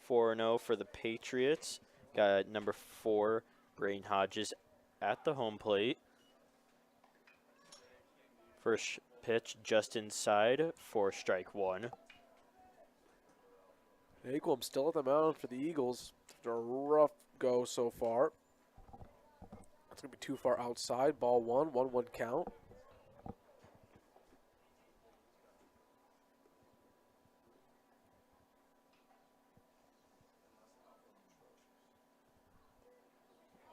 4-0 for the Patriots. Got number 4, Braden Hodges at the home plate. First pitch just inside for strike 1. Naquim still at the mound for the Eagles. After a rough go so far. That's going to be too far outside. Ball 1, 1-1 count.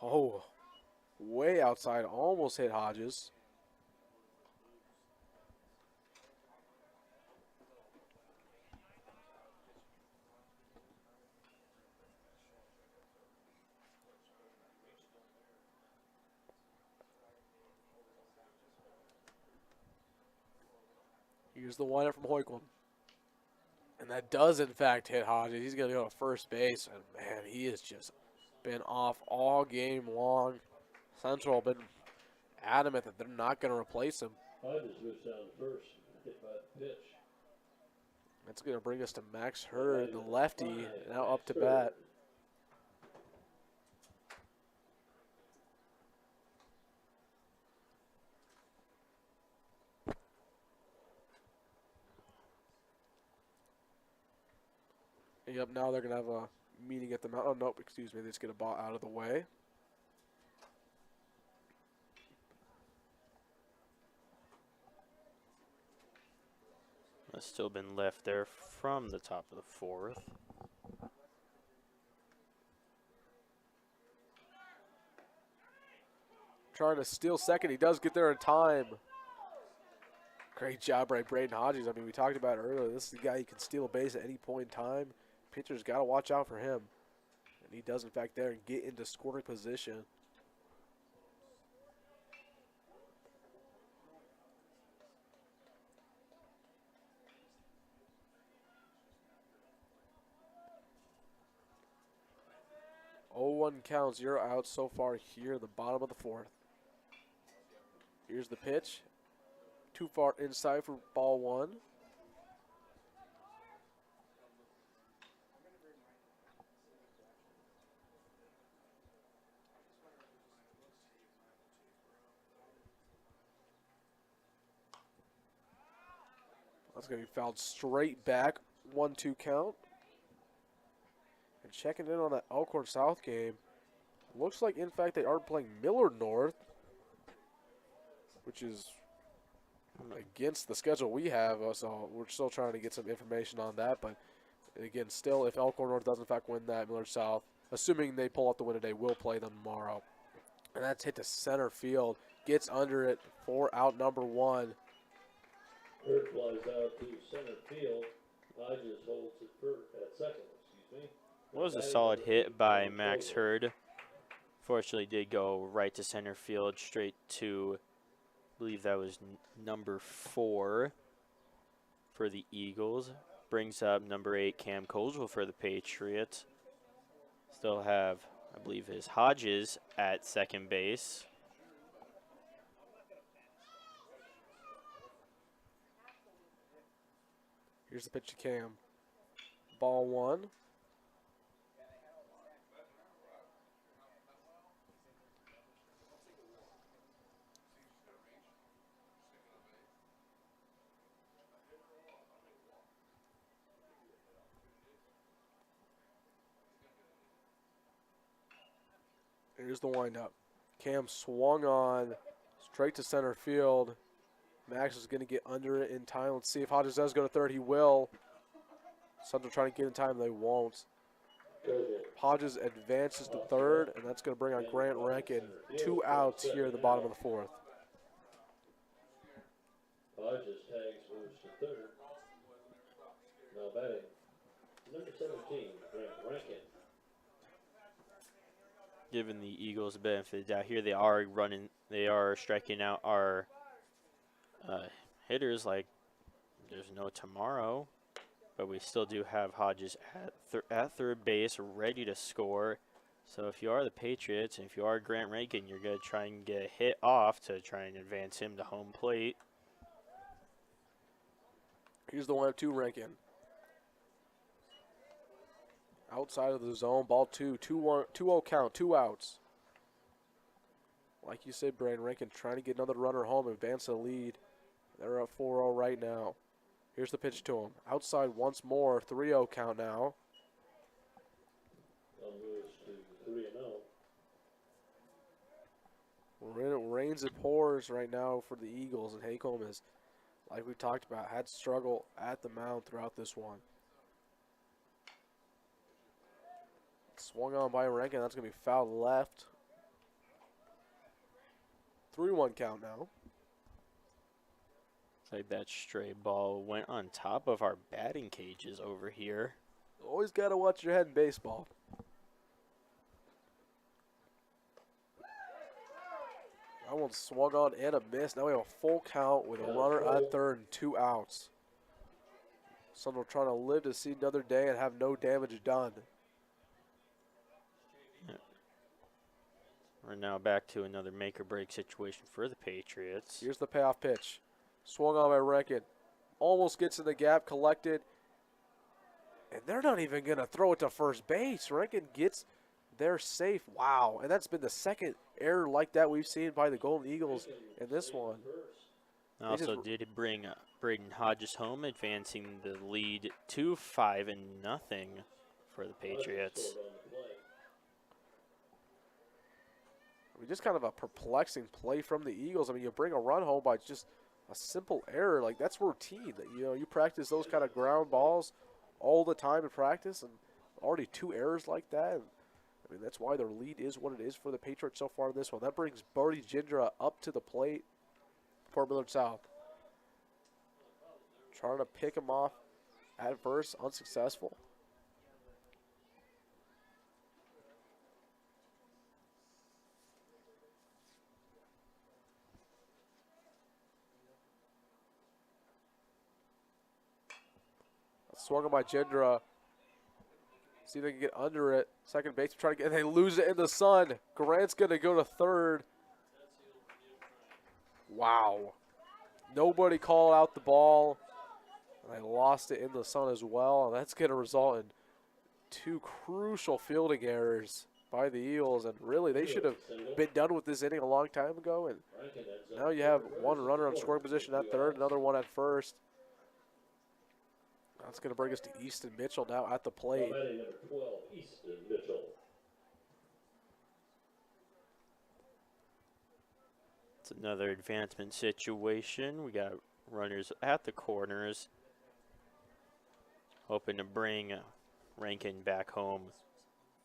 Oh, way outside, almost hit Hodges. Here's the windup from Hoyklund. And that does, in fact, hit Hodges. He's going to go to first base. And, man, he has just been off all game long. Central been adamant that they're not going to replace him. Hodges moves down to first, hit by the pitch. That's going to bring us to Max Hurd, the lefty, now up to bat. Yep, now they're going to have a meeting at the mound. Oh, nope, excuse me. They just get a ball out of the way. That's still been left there from the top of the fourth. Trying to steal second. He does get there in time. Great job by Braden Hodges. I mean, we talked about it earlier. This is the guy who can steal a base at any point in time. Pitcher's got to watch out for him. And he does, in fact, there and get into scoring position. Oh, 1 count, 0 outs so far here at the bottom of the fourth. Here's the pitch. Too far inside for ball 1. That's going to be fouled straight back. 1-2 count. And checking in on that Elkhorn South game. Looks like, in fact, they are playing Millard North, which is against the schedule we have. So we're still trying to get some information on that. But, again, still, if Elkhorn North does, in fact, win that, Millard South, assuming they pull out the win today, will play them tomorrow. And that's hit to center field. Gets under it for out number 1. Hurd flies out to center field. Hodges holds it at second, excuse me. It was a solid hit by Max Hurd. Fortunately, did go right to center field, straight to, I believe that was number 4 for the Eagles. Brings up number 8, Cam Colesville for the Patriots. Still have, I believe, his Hodges at second base. Here's the pitch to Cam. Ball 1. Here's the windup. Cam swung on straight to center field. Max is going to get under it in time. Let's see if Hodges does go to third. He will. Central trying to get in time. They won't. Hodges advances to third, and that's going to bring on Grant Rankin. 2 outs here at the bottom of the fourth. Hodges tags moves to third. Now batting, number 17, Grant Rankin. Giving the Eagles a benefit of the doubt here, they are striking out our hitters like there's no tomorrow, but we still do have Hodges at third base ready to score. So if you are the Patriots and if you are Grant Rankin, you're going to try and get a hit off to try and advance him to home plate. Here's the 1-2 Rankin. Outside of the zone, ball 2, 2-0 count, 2 outs. Like you said, Brandon Rankin trying to get another runner home, advance the lead. They're up 4-0 right now. Here's the pitch to him. Outside once more, 3-0 count now. Now moves to 3-0. Rains and pours right now for the Eagles, and Haycomb is, like we talked about, had struggle at the mound throughout this one. Swung on by Rankin. That's going to be foul left. 3-1 count now. It's like that stray ball went on top of our batting cages over here. Always got to watch your head in baseball. That one swung on and a miss. Now we have a full count with a runner at third and 2 outs. Central trying to live to see another day and have no damage done. We're now back to another make-or-break situation for the Patriots. Here's the payoff pitch. Swung on by Rankin. Almost gets in the gap, collected. And they're not even going to throw it to first base. Rankin gets there safe. Wow. And that's been the second error like that we've seen by the Golden Eagles in this one. Also did bring Braden Hodges home, advancing the lead to 5-0 for the Patriots. I mean, just kind of a perplexing play from the Eagles. I mean, you bring a run home by just a simple error. Like, that's routine. You know, you practice those kind of ground balls all the time in practice, and already 2 errors like that. And, I mean, that's why their lead is what it is for the Patriots so far in this one. That brings Brody Gindra up to the plate for Millard South. Trying to pick him off at first, unsuccessful. Swung on by Gindra. See if they can get under it. Second base, trying to get, and they lose it in the sun. Grant's going to go to third. Wow. Nobody called out the ball. And they lost it in the sun as well. And that's going to result in 2 crucial fielding errors by the Eagles. And really, they should have been done with this inning a long time ago. And now you have 1 runner on scoring position at third, another one at first. That's going to bring us to Easton Mitchell now at the plate. Batting number 12, Easton Mitchell. It's another advancement situation. We got runners at the corners, hoping to bring Rankin back home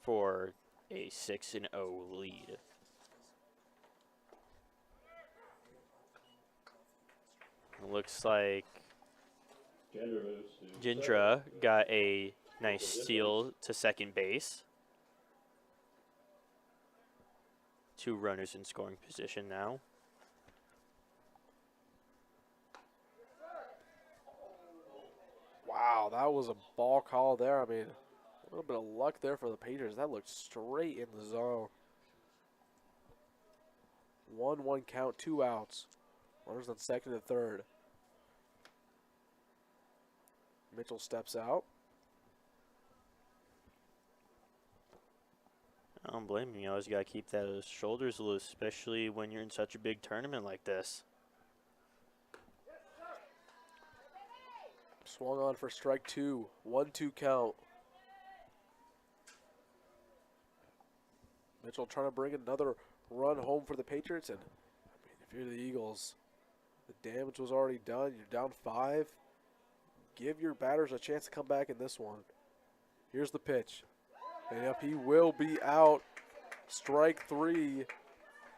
for a 6-0 lead. It looks like Gindra got a nice steal to second base. 2 runners in scoring position now. Wow, that was a ball call there. I mean, a little bit of luck there for the Patriots. That looked straight in the zone. 1-1 count, 2 outs. Runners on second and third. Mitchell steps out. I don't blame him. You always got to keep those shoulders loose, especially when you're in such a big tournament like this. Swung on for strike 2. 1-2 count. Mitchell trying to bring another run home for the Patriots. And I mean, if you're the Eagles, the damage was already done. You're down 5. Give your batters a chance to come back in this one. Here's the pitch. And yep, he will be out. Strike 3.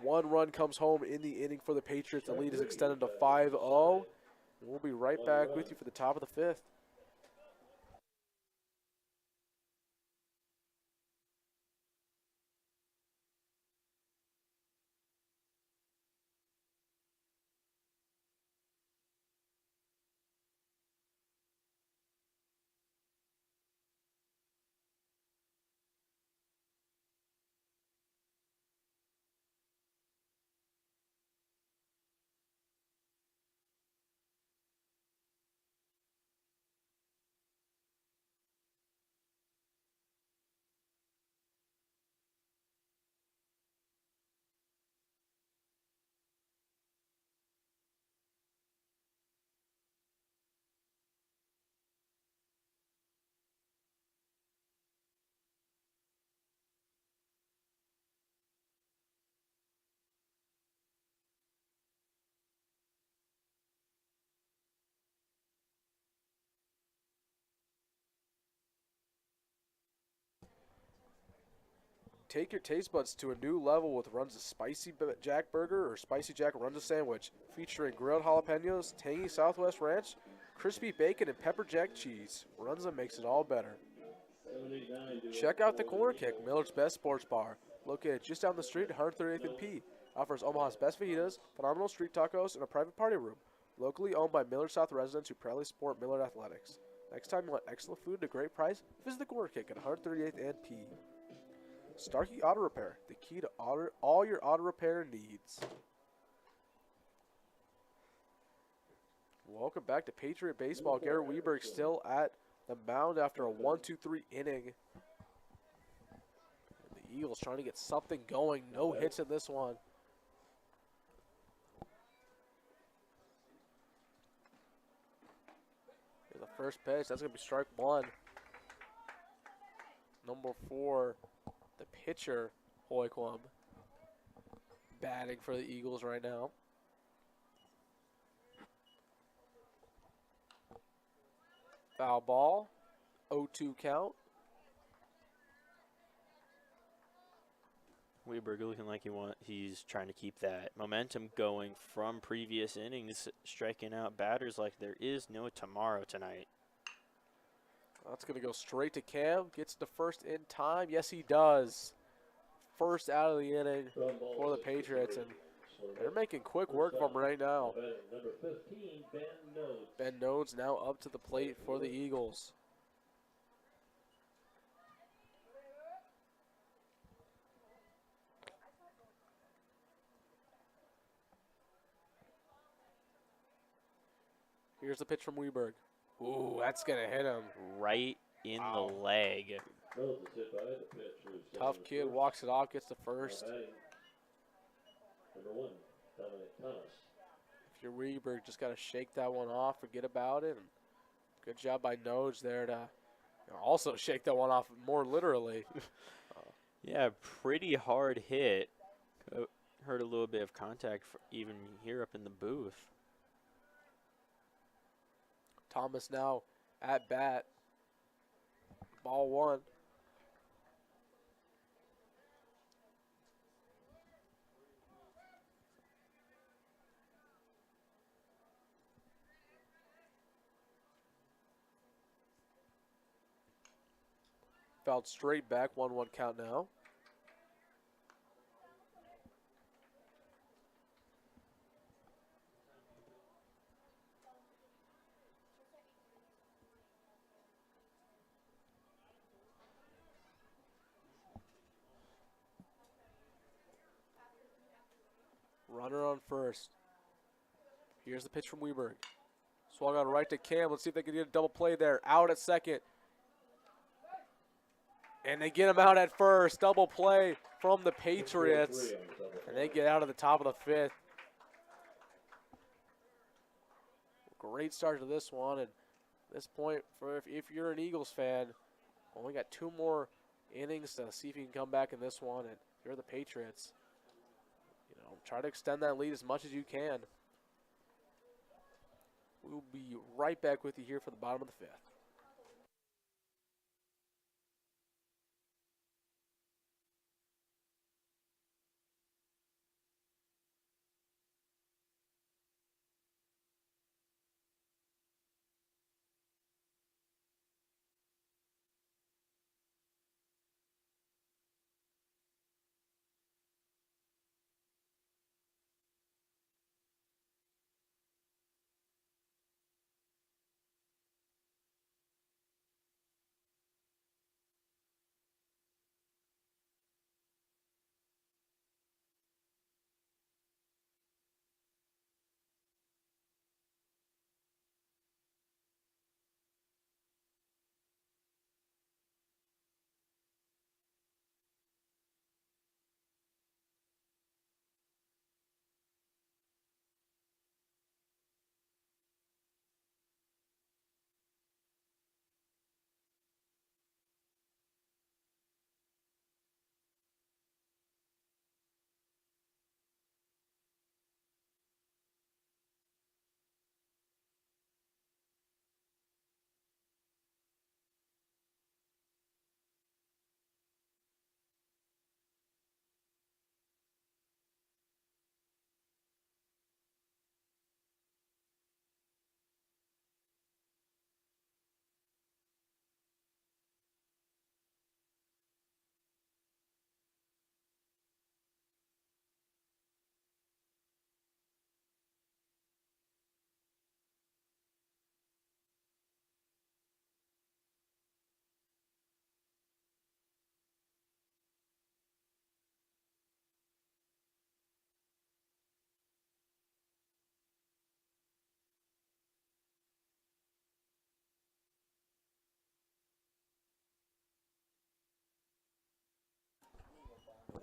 1 run comes home in the inning for the Patriots. The lead is extended to 5-0. We'll be right back with you for the top of the 5th. Take your taste buds to a new level with Runza's Spicy Jack Burger or Spicy Jack Runza Sandwich, featuring grilled jalapenos, tangy Southwest Ranch, crispy bacon, and pepper jack cheese. Runza makes it all better. 79 to Check out the Corner Kick, Millard's best sports bar, located just down the street at 138th and P. Offers Omaha's best fajitas, phenomenal street tacos, and a private party room. Locally owned by Millard South residents who proudly support Millard Athletics. Next time you want excellent food at a great price, visit the Corner Kick at 138th and P. Starkey Auto Repair, the key to all your auto repair needs. Welcome back to Patriot Baseball. Garrett Weberg still at the mound after a 1-2-3 inning. And the Eagles trying to get something going. No hits in this one. Here's the first pitch. That's going to be strike one. Number 4, the pitcher, Hoyklum, batting for the Eagles right now. Foul ball, 0-2 count. Weberg looking like he's trying to keep that momentum going from previous innings, striking out batters like there is no tomorrow tonight. That's going to go straight to Cam. Gets to first in time. Yes, he does. First out of the inning for the Patriots, and they're making quick work of him right now. Number 15, Ben Nodes. Ben Nodes now up to the plate for the Eagles. Here's the pitch from Weberg. Ooh, that's going to hit him. Right in the leg. Nodes is hit by the pitcher. Tough kid, walks it off, gets to first. Number 1, Dominic Thomas. If you're Weberg, just got to shake that one off, forget about it. And good job by Nodes there to also shake that one off more literally. Yeah, pretty hard hit. Heard a little bit of contact even here up in the booth. Thomas now at bat. Ball 1. Fouled straight back, 1-1 count now. Runner on first. Here's the pitch from Weberg. Swung on right to Cam. Let's see if they can get a double play there. Out at second. And they get him out at first. Double play from the Patriots. And they get out of the top of the 5th. Great start to this one. And at this point, if you're an Eagles fan, only got 2 more innings to see if you can come back in this one. And if you're the Patriots, try to extend that lead as much as you can. We'll be right back with you here for the bottom of the 5th.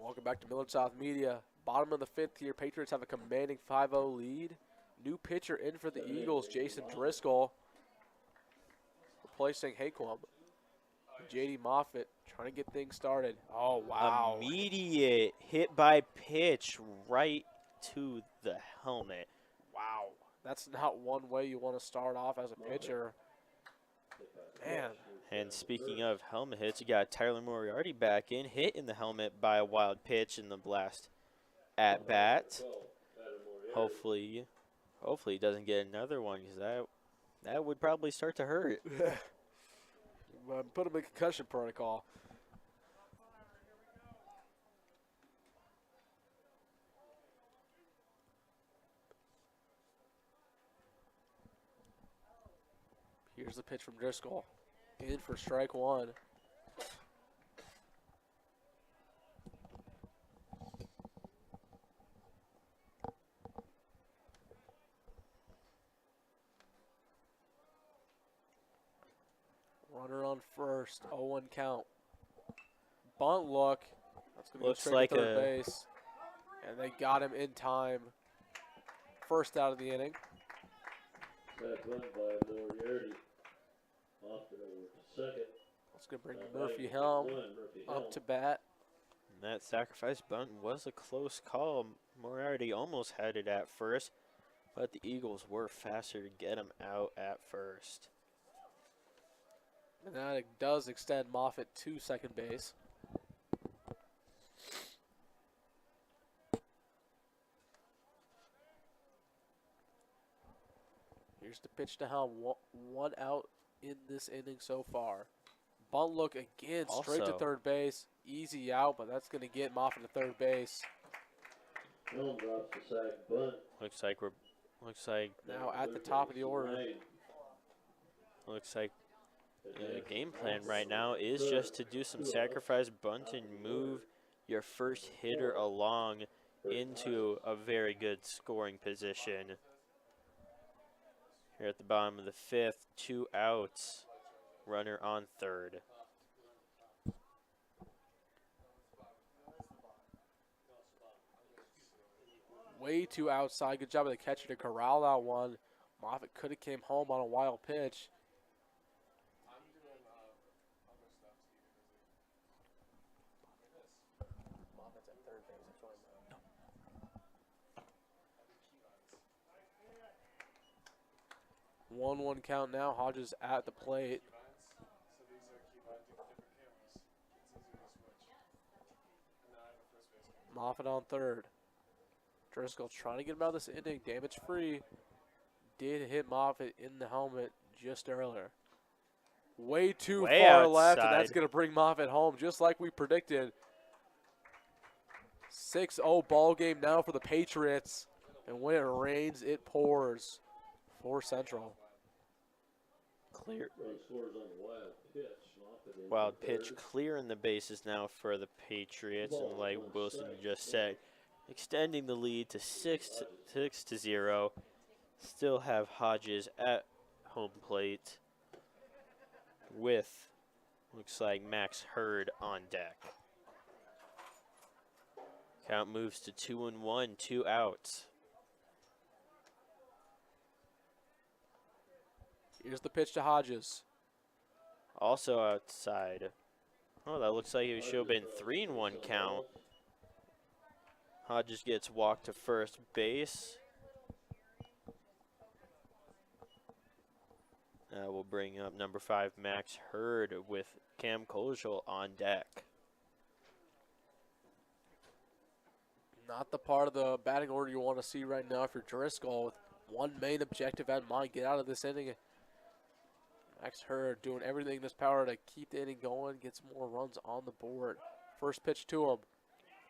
Welcome back to Millard South Media. Bottom of the fifth here. Patriots have a commanding 5-0 lead. New pitcher in for the Eagles, Jason Driscoll, replacing Haquam. J.D. Moffitt trying to get things started. Oh, wow. Immediate hit by pitch right to the helmet. Wow. That's not one way you want to start off as a pitcher. Man. And speaking of helmet hits, you got Tyler Moriarty back in, hit in the helmet by a wild pitch in the last at bat. Hopefully he doesn't get another one, because that would probably start to hurt. Put him in concussion protocol. Here's the pitch from Driscoll. In for strike one. Runner on first, 0-1 count. Bunt look. That's going to go Looks straight like to third base. And they got him in time. First out of the inning. That run by Moriarty. Off it over to second. That's going to bring Murphy Helm up to bat. And that sacrifice bunt was a close call. Moriarty almost had it at first, but the Eagles were faster to get him out at first. And that does extend Moffitt to second base. Here's the pitch to Helm. One out in this inning so far. Bunt look again, straight to Also- third base. Easy out, but that's going to get Moffitt to third base. Helm drops the sack bunt. Looks like Now at the top of the order. the game plan right now is just to do some sacrifice bunt and move your first hitter along into a very good scoring position. Here at the bottom of the fifth, 2 outs, runner on third. Way too outside. Good job of the catcher to corral that one. Moffitt could have came home on a wild pitch. One count now. Hodges at the plate. Moffitt on third. Driscoll trying to get him out of this inning, damage free. Did hit Moffitt in the helmet just earlier. Way too far left, and that's outside. going to bring Moffitt home, just like we predicted. 6-0 ball game now for the Patriots, and when it rains, it pours for Central. Clear. Run scores on the wild pitch. Moffitt in Wild for pitch third. clearing the bases now for the Patriots, and like Wilson just said, extending the lead to 6-0. Still have Hodges at home plate with, looks like, Max Hurd on deck. Count moves to 2-1, 2 outs. Here's the pitch to Hodges. Also outside. Oh, that looks like it should have been 3-1 count. Hodges gets walked to first base. That will bring up number 5, Max Hurd, with Cam Koschel on deck. Not the part of the batting order you want to see right now for Driscoll, with one main objective at mind: get out of this inning. Max Hurd doing everything in his power to keep the inning going, get some more runs on the board. First pitch to him.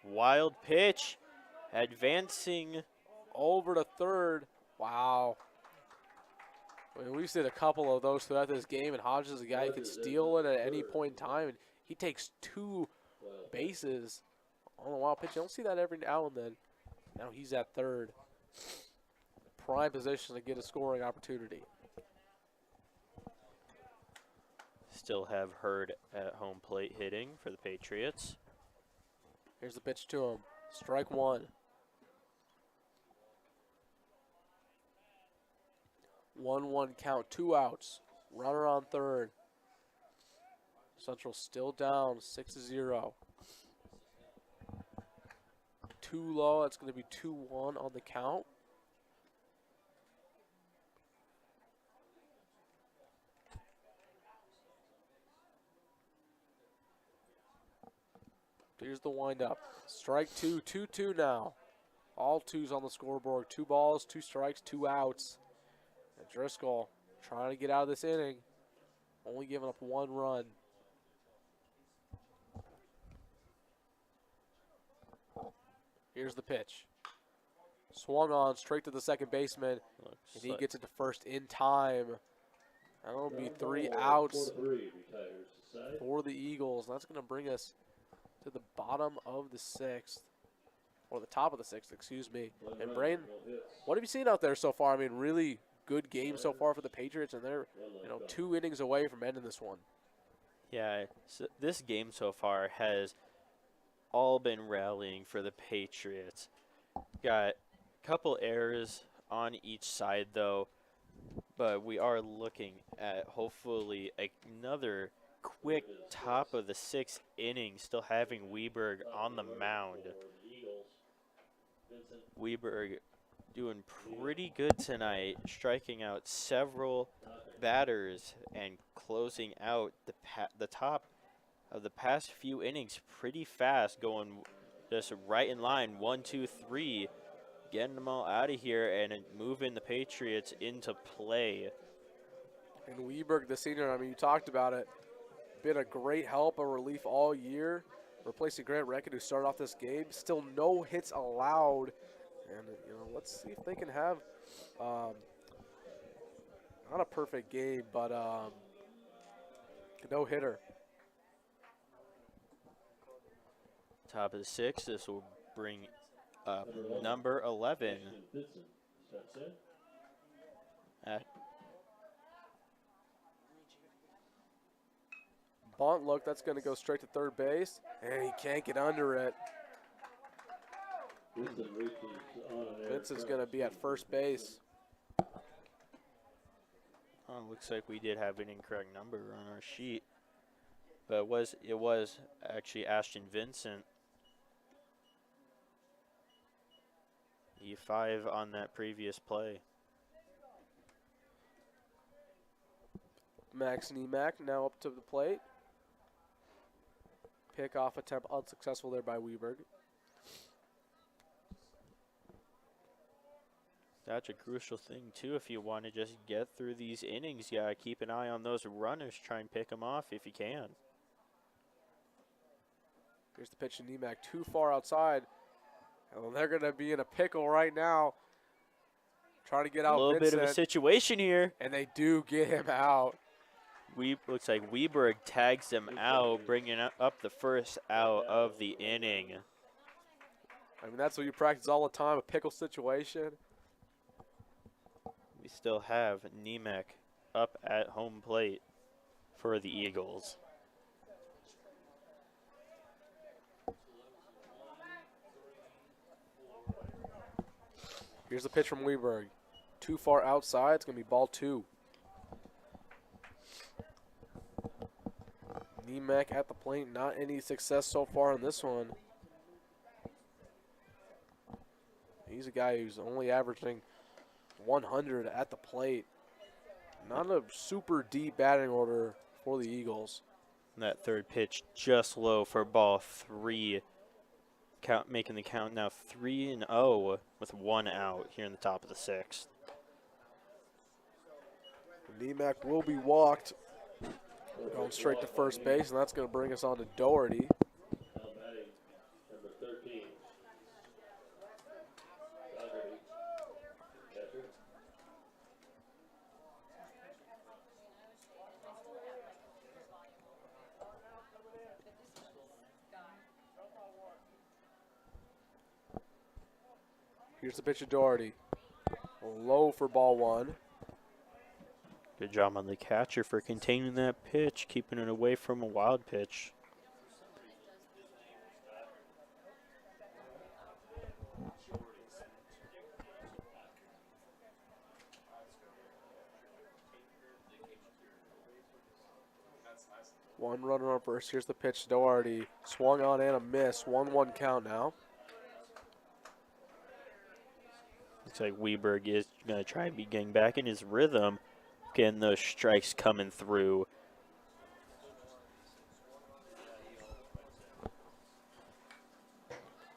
Wild pitch, advancing. Over to third. Wow. I mean, we've seen a couple of those throughout this game, and Hodges is a guy who can steal it at any point in time, and he takes 2 bases on a wild pitch. You don't see that every now and then. Now he's at third. Prime position to get a scoring opportunity. Still have Hurd at home plate hitting for the Patriots. Here's the pitch to him. Strike one. 1-1 count, 2 outs. Runner on third. Central still down 6-0. Too low. That's going to be 2-1 on the count. Here's the windup. Strike two, 2-2 now. All twos on the scoreboard. 2 balls, 2 strikes, 2 outs. And Driscoll trying to get out of this inning. Only giving up 1 run. Here's the pitch. Swung on straight to the second baseman. And he gets it to first in time. That'll be 3 outs for the Eagles. That's going to bring us to the bottom of the 6th. Or the top of the 6th, excuse me. And Brain, what have you seen out there so far? I mean, really good game so far for the Patriots, and they're 2 innings away from ending this one. Yeah, so this game so far has all been rallying for the Patriots. Got a couple errors on each side, though, but we are looking at hopefully another quick top of the 6th inning, still having Weberg on the mound. Weberg doing pretty good tonight, striking out several batters and closing out the top of the past few innings pretty fast, going just right in line, 1, 2, 3, getting them all out of here and moving the Patriots into play. And Weberg, the senior, I mean, you talked about it, been a great help, a relief all year, replacing Grant Reckon, who started off this game. Still no hits allowed. And, let's see if they can have not a perfect game, but a no-hitter. Top of the 6th, this will bring up number 11. Bunt look, that's going to go straight to third base, and he can't get under it. Vincent's going to be at first base. Oh, looks like we did have an incorrect number on our sheet, but it was actually Ashton Vincent. E5 on that previous play. Max Niemak now up to the plate. Pick-off attempt unsuccessful there by Weberg. That's a crucial thing, too, if you want to just get through these innings. You gotta keep an eye on those runners. Try and pick them off if you can. Here's the pitch to Niemak, too far outside. And they're going to be in a pickle right now. Trying to get out A little Vincent, bit of a situation here. and they do get him out. Looks like Weberg tags him out, bringing up the first out of the inning. I mean, that's what you practice all the time, a pickle situation. We still have Nemec up at home plate for the Eagles. Here's the pitch from Weberg. Too far outside. It's going to be ball 2. Nemec at the plate. Not any success so far in this one. He's a guy who's only averaging 100 at the plate. Not a super deep batting order for the Eagles. That third pitch just low for ball 3. Making the count now 3-0 with 1 out here in the top of the 6th. Nemec will be walked. Going straight to first base, and that's going to bring us on to Doherty. Now batting, number 13. Doherty. Catcher. Here's the pitch to Doherty. Low for ball 1. Good job on the catcher for containing that pitch, keeping it away from a wild pitch. One runner on first. Here's the pitch. Doherty swung on and a miss. 1-1 count now. Looks like Weberg is going to try and be getting back in his rhythm, getting those strikes coming through.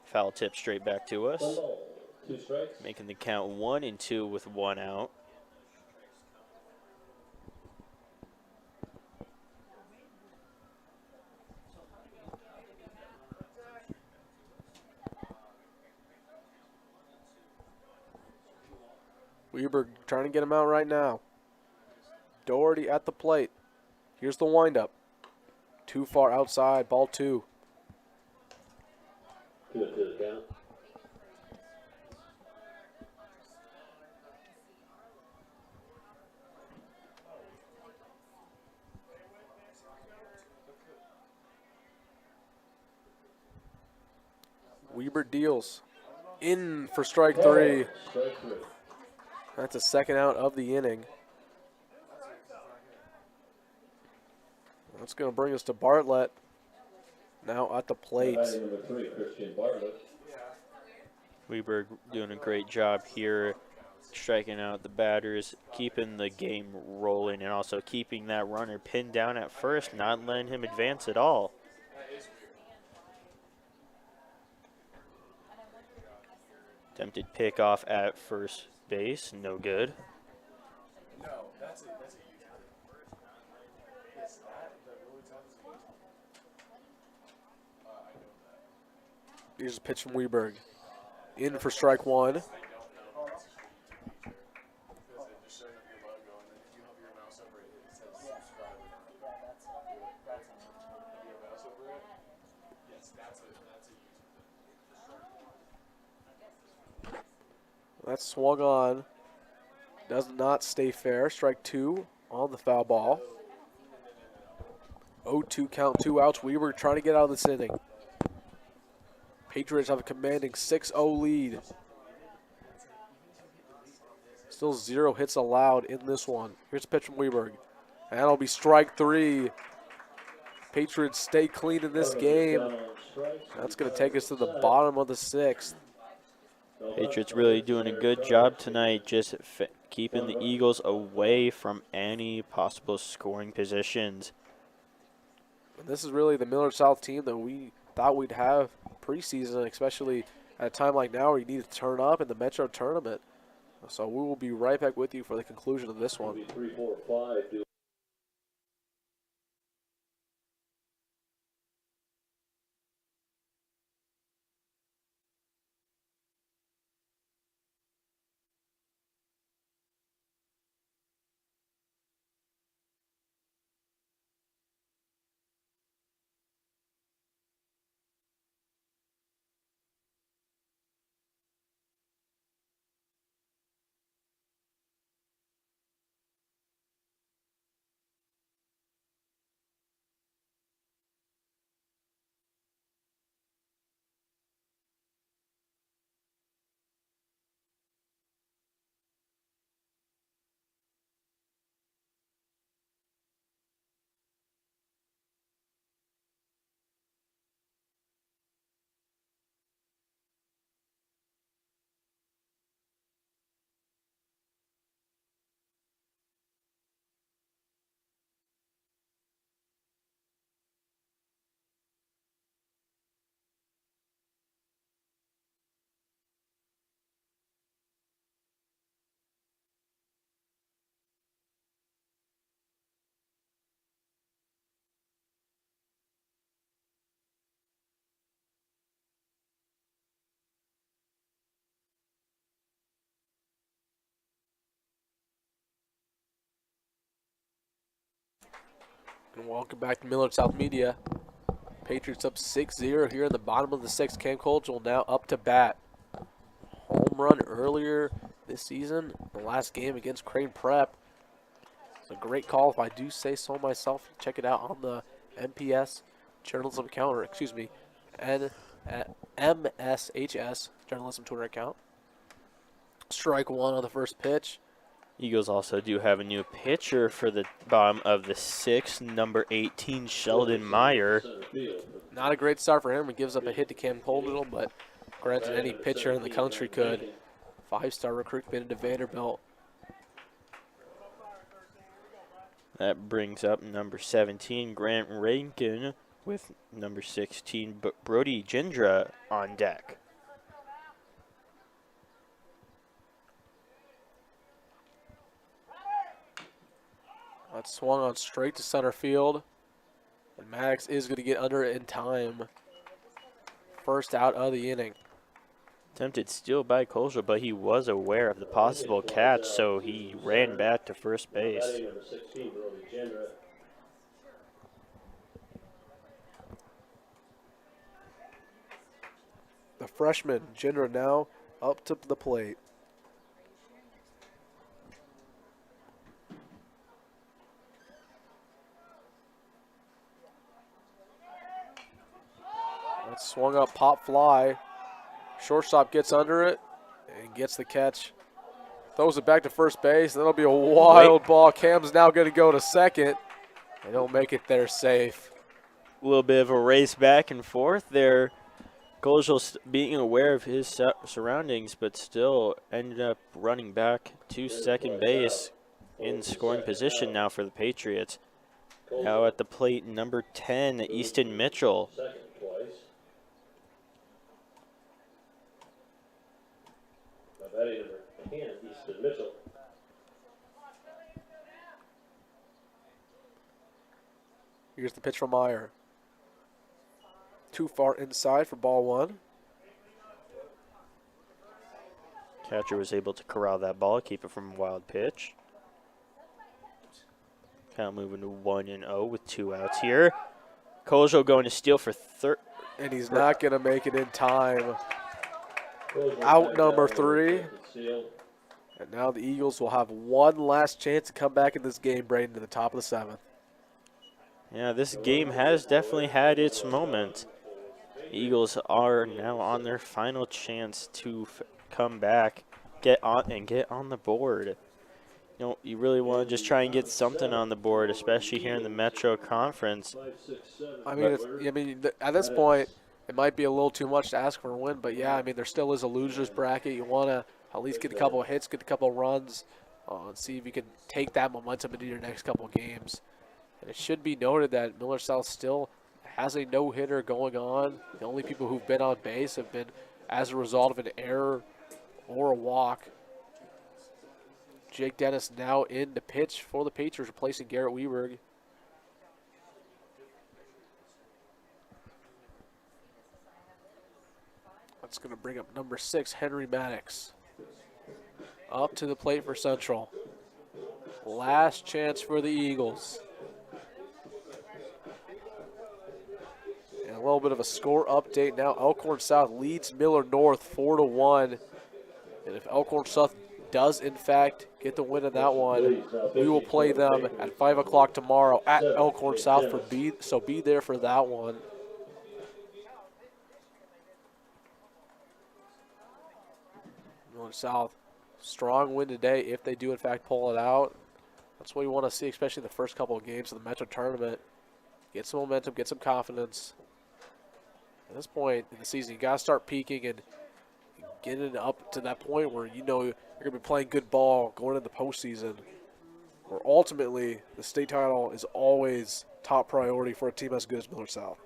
Foul tip straight back to us. 1 ball, 2 strikes. Making the count 1-2 with 1 out. Weber trying to get him out right now. Doherty at the plate. Here's the windup. Too far outside. Ball 2. 2-2 the count. Weber deals. In for strike 3. Strike 3. That's a second out of the inning. That's going to bring us to Bartlett. Now at the plate. Batting number 3, Christian Bartlett. Weberg doing a great job here, striking out the batters, keeping the game rolling, and also keeping that runner pinned down at first, not letting him advance at all. Attempted pickoff at first base, no good. Here's a pitch from Weberg. In for strike 1. That's swung on. Does not stay fair. Strike 2 on the foul ball. 0-2 count, 2 outs. Weber trying to get out of this inning. Patriots have a commanding 6-0 lead. Still 0 hits allowed in this one. Here's a pitch from Weberg. And that'll be strike 3. Patriots stay clean in this game. That's going to take us to the bottom of the 6th. Patriots really doing a good job tonight, just keeping the Eagles away from any possible scoring positions. This is really the Millard South team that we thought we'd have preseason, especially at a time like now where you need to turn up in the Metro tournament. So we will be right back with you for the conclusion of this one. 3, 4, 5. And welcome back to Millard South Media. Patriots up 6-0 here in the bottom of the 6th. Cam Colchel now up to bat. Home run earlier this season, the last game against Crane Prep. It's a great call if I do say so myself. Check it out on the MPS journalism account, or excuse me, MSHS journalism Twitter account. Strike 1 on the first pitch. Eagles also do have a new pitcher for the bottom of the sixth, number 18, Sheldon Meyer. Not a great start for him. He gives up a hit to Cam Poldinel, but granted, any pitcher in the country could. 5-star recruit committed to Vanderbilt. That brings up number 17, Grant Rankin, with number 16, Brody Gindra on deck. That swung on straight to center field. And Maddox is going to get under it in time. First out of the inning. Attempted steal by Kolja, but he was aware of the possible catch, so he ran back to first base. The freshman, Jindra, now up to the plate. That swung up, pop fly. Shortstop gets under it and gets the catch. Throws it back to first base. That'll be a wild ball. Cam's now going to go to second. They don't make it there safe. A little bit of a race back and forth there. Kolja being aware of his surroundings, but still ended up running back to second base in scoring position now for the Patriots. Now at the plate, number 10, Easton Mitchell. Here's the pitch from Meyer. Too far inside for ball one. Catcher was able to corral that ball, keep it from a wild pitch. Count moving to 1-0 with 2 outs here. Kolja going to steal for third. And he's not going to make it in time. Out number 3. And now the Eagles will have one last chance to come back in this game, Braden, to the top of the 7th. Yeah, this game has definitely had its moment. Eagles are now on their final chance to come back, get on the board. You know, you really want to just try and get something on the board, especially here in the Metro Conference. I mean, at this point, it might be a little too much to ask for a win, but yeah, I mean, there still is a losers bracket. You want to at least get a couple of hits, get a couple of runs, and see if you can take that momentum into your next couple of games. And it should be noted that Millard South still has a no-hitter going on. The only people who've been on base have been as a result of an error or a walk. Jake Dennis now in to pitch for the Patriots, replacing Garrett Weberg. That's going to bring up number 6, Henry Maddox. Up to the plate for Central. Last chance for the Eagles. And a little bit of a score update now. Elkhorn South leads Millard North 4-1. And if Elkhorn South does, in fact, get the win in that one, we will play them at 5 o'clock tomorrow at Elkhorn South. So be there for that one. Millard South, strong win today if they do, in fact, pull it out. That's what we want to see, especially the first couple of games of the Metro Tournament. Get some momentum, get some confidence. At this point in the season, you got to start peaking and getting up to that point where you know you're going to be playing good ball going into the postseason, where ultimately the state title is always top priority for a team as good as Millard South.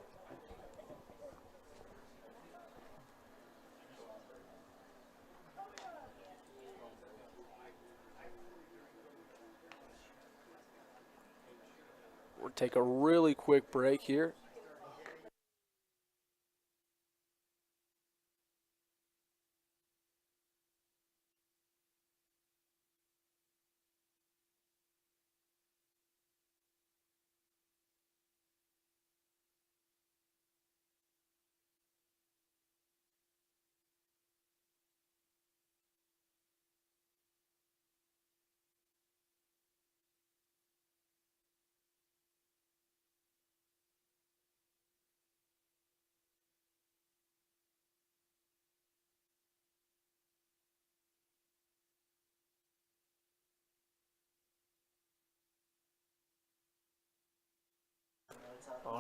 We'll take a really quick break here.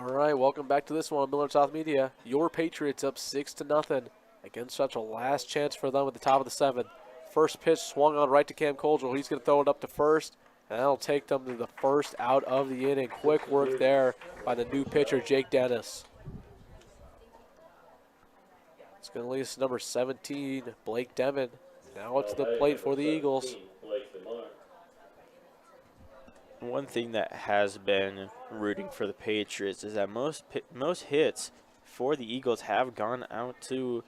All right, welcome back to this one on Millard South Media. Your Patriots up 6-0 against Central. Last chance for them at the top of the 7th. First pitch swung on right to Cam Colgel. He's going to throw it up to first, and that'll take them to the first out of the inning. Quick work there by the new pitcher, Jake Dennis. It's going to lead us to number 17, Blake Devon. Now it's the plate for the Eagles. One thing that has been rooting for the Patriots is that most hits for the Eagles have gone out to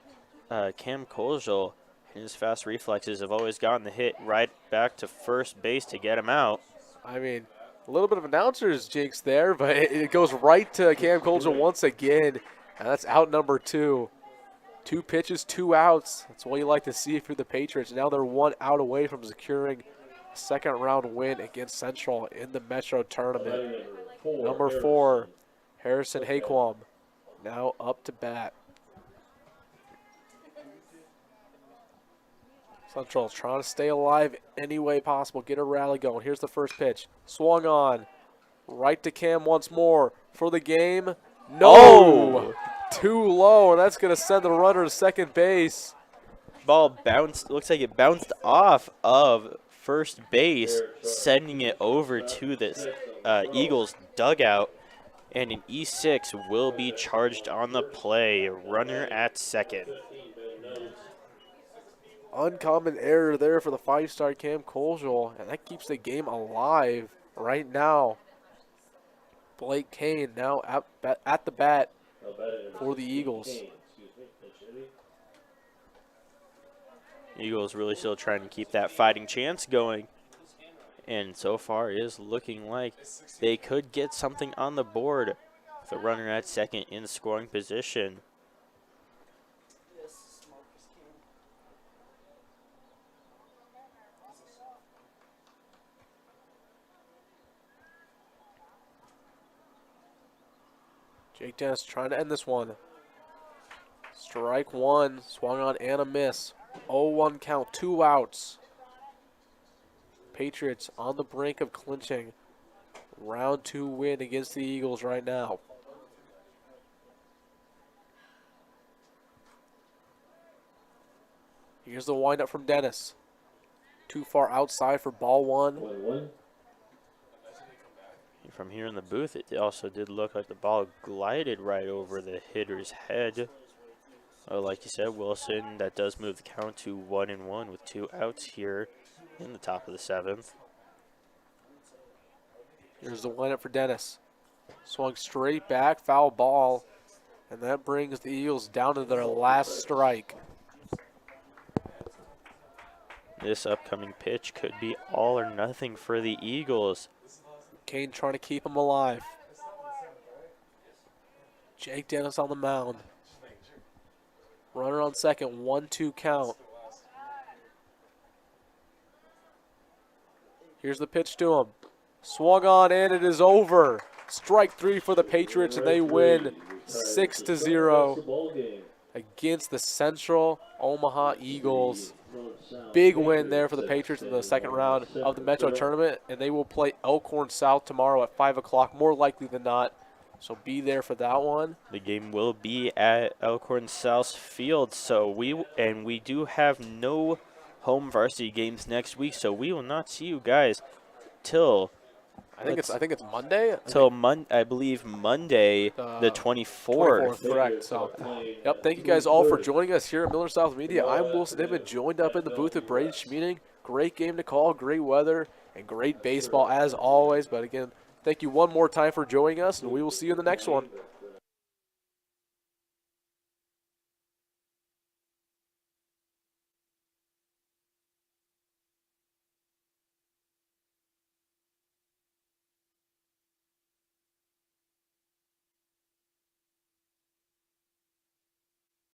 Cam Colgel. His fast reflexes have always gotten the hit right back to first base to get him out. I mean, a little bit of announcer's jinx there, but it goes right to Cam Colgel once again, and that's out number 2. 2 pitches, 2 outs. That's what you like to see if you're the Patriots. Now they're 1 out away from securing a second-round win against Central in the Metro Tournament. Number 4, Harrison Haquam, now up to bat. Central trying to stay alive any way possible, get a rally going. Here's the first pitch. Swung on. Right to Cam once more for the game. No! Too low, and that's going to send the runner to second base. Ball bounced, looks like it bounced off of first base, sending it over to the Eagles dugout. And an E6 will be charged on the play. Runner at second. Uncommon error there for the 5-star Cam Colgel, and that keeps the game alive right now. Blake Kane now at the bat for the Eagles. Eagles really still trying to keep that fighting chance going. And so far it is looking like they could get something on the board. The runner at second in scoring position. Jake Dennis trying to end this one. Strike 1, swung on and a miss. 0-1 count, 2 outs. Patriots on the brink of clinching round 2 win against the Eagles right now. Here's the windup from Dennis. Too far outside for ball 1. From here in the booth, it also did look like the ball glided right over the hitter's head. Like you said, Wilson, that does move the count to 1-1 with 2 outs here in the top of the 7th. Here's the windup for Dennis. Swung straight back, foul ball, and that brings the Eagles down to their last strike. This upcoming pitch could be all or nothing for the Eagles. Kane trying to keep him alive. Jake Dennis on the mound. Runner on second, 1-2 count. Here's the pitch to him. Swung on and it is over. Strike 3 for the Patriots, and they win 6-0 against the Central Omaha Eagles. Big win there for the Patriots in the second round of the Metro Tournament, and they will play Elkhorn South tomorrow at 5 o'clock, more likely than not. So be there for that one. The game will be at Elkhorn South Field, so we do have no home varsity games next week, so we will not see you guys till I think it's Monday. I believe Monday, the 24th. Correct. So, yep. Thank you guys all for joining us here at Millard South Media. I'm Wilson Dittman, joined up in the booth with Braden Schmeating. Great game to call, great weather, and great baseball as always. But again, thank you one more time for joining us, and we will see you in the next one.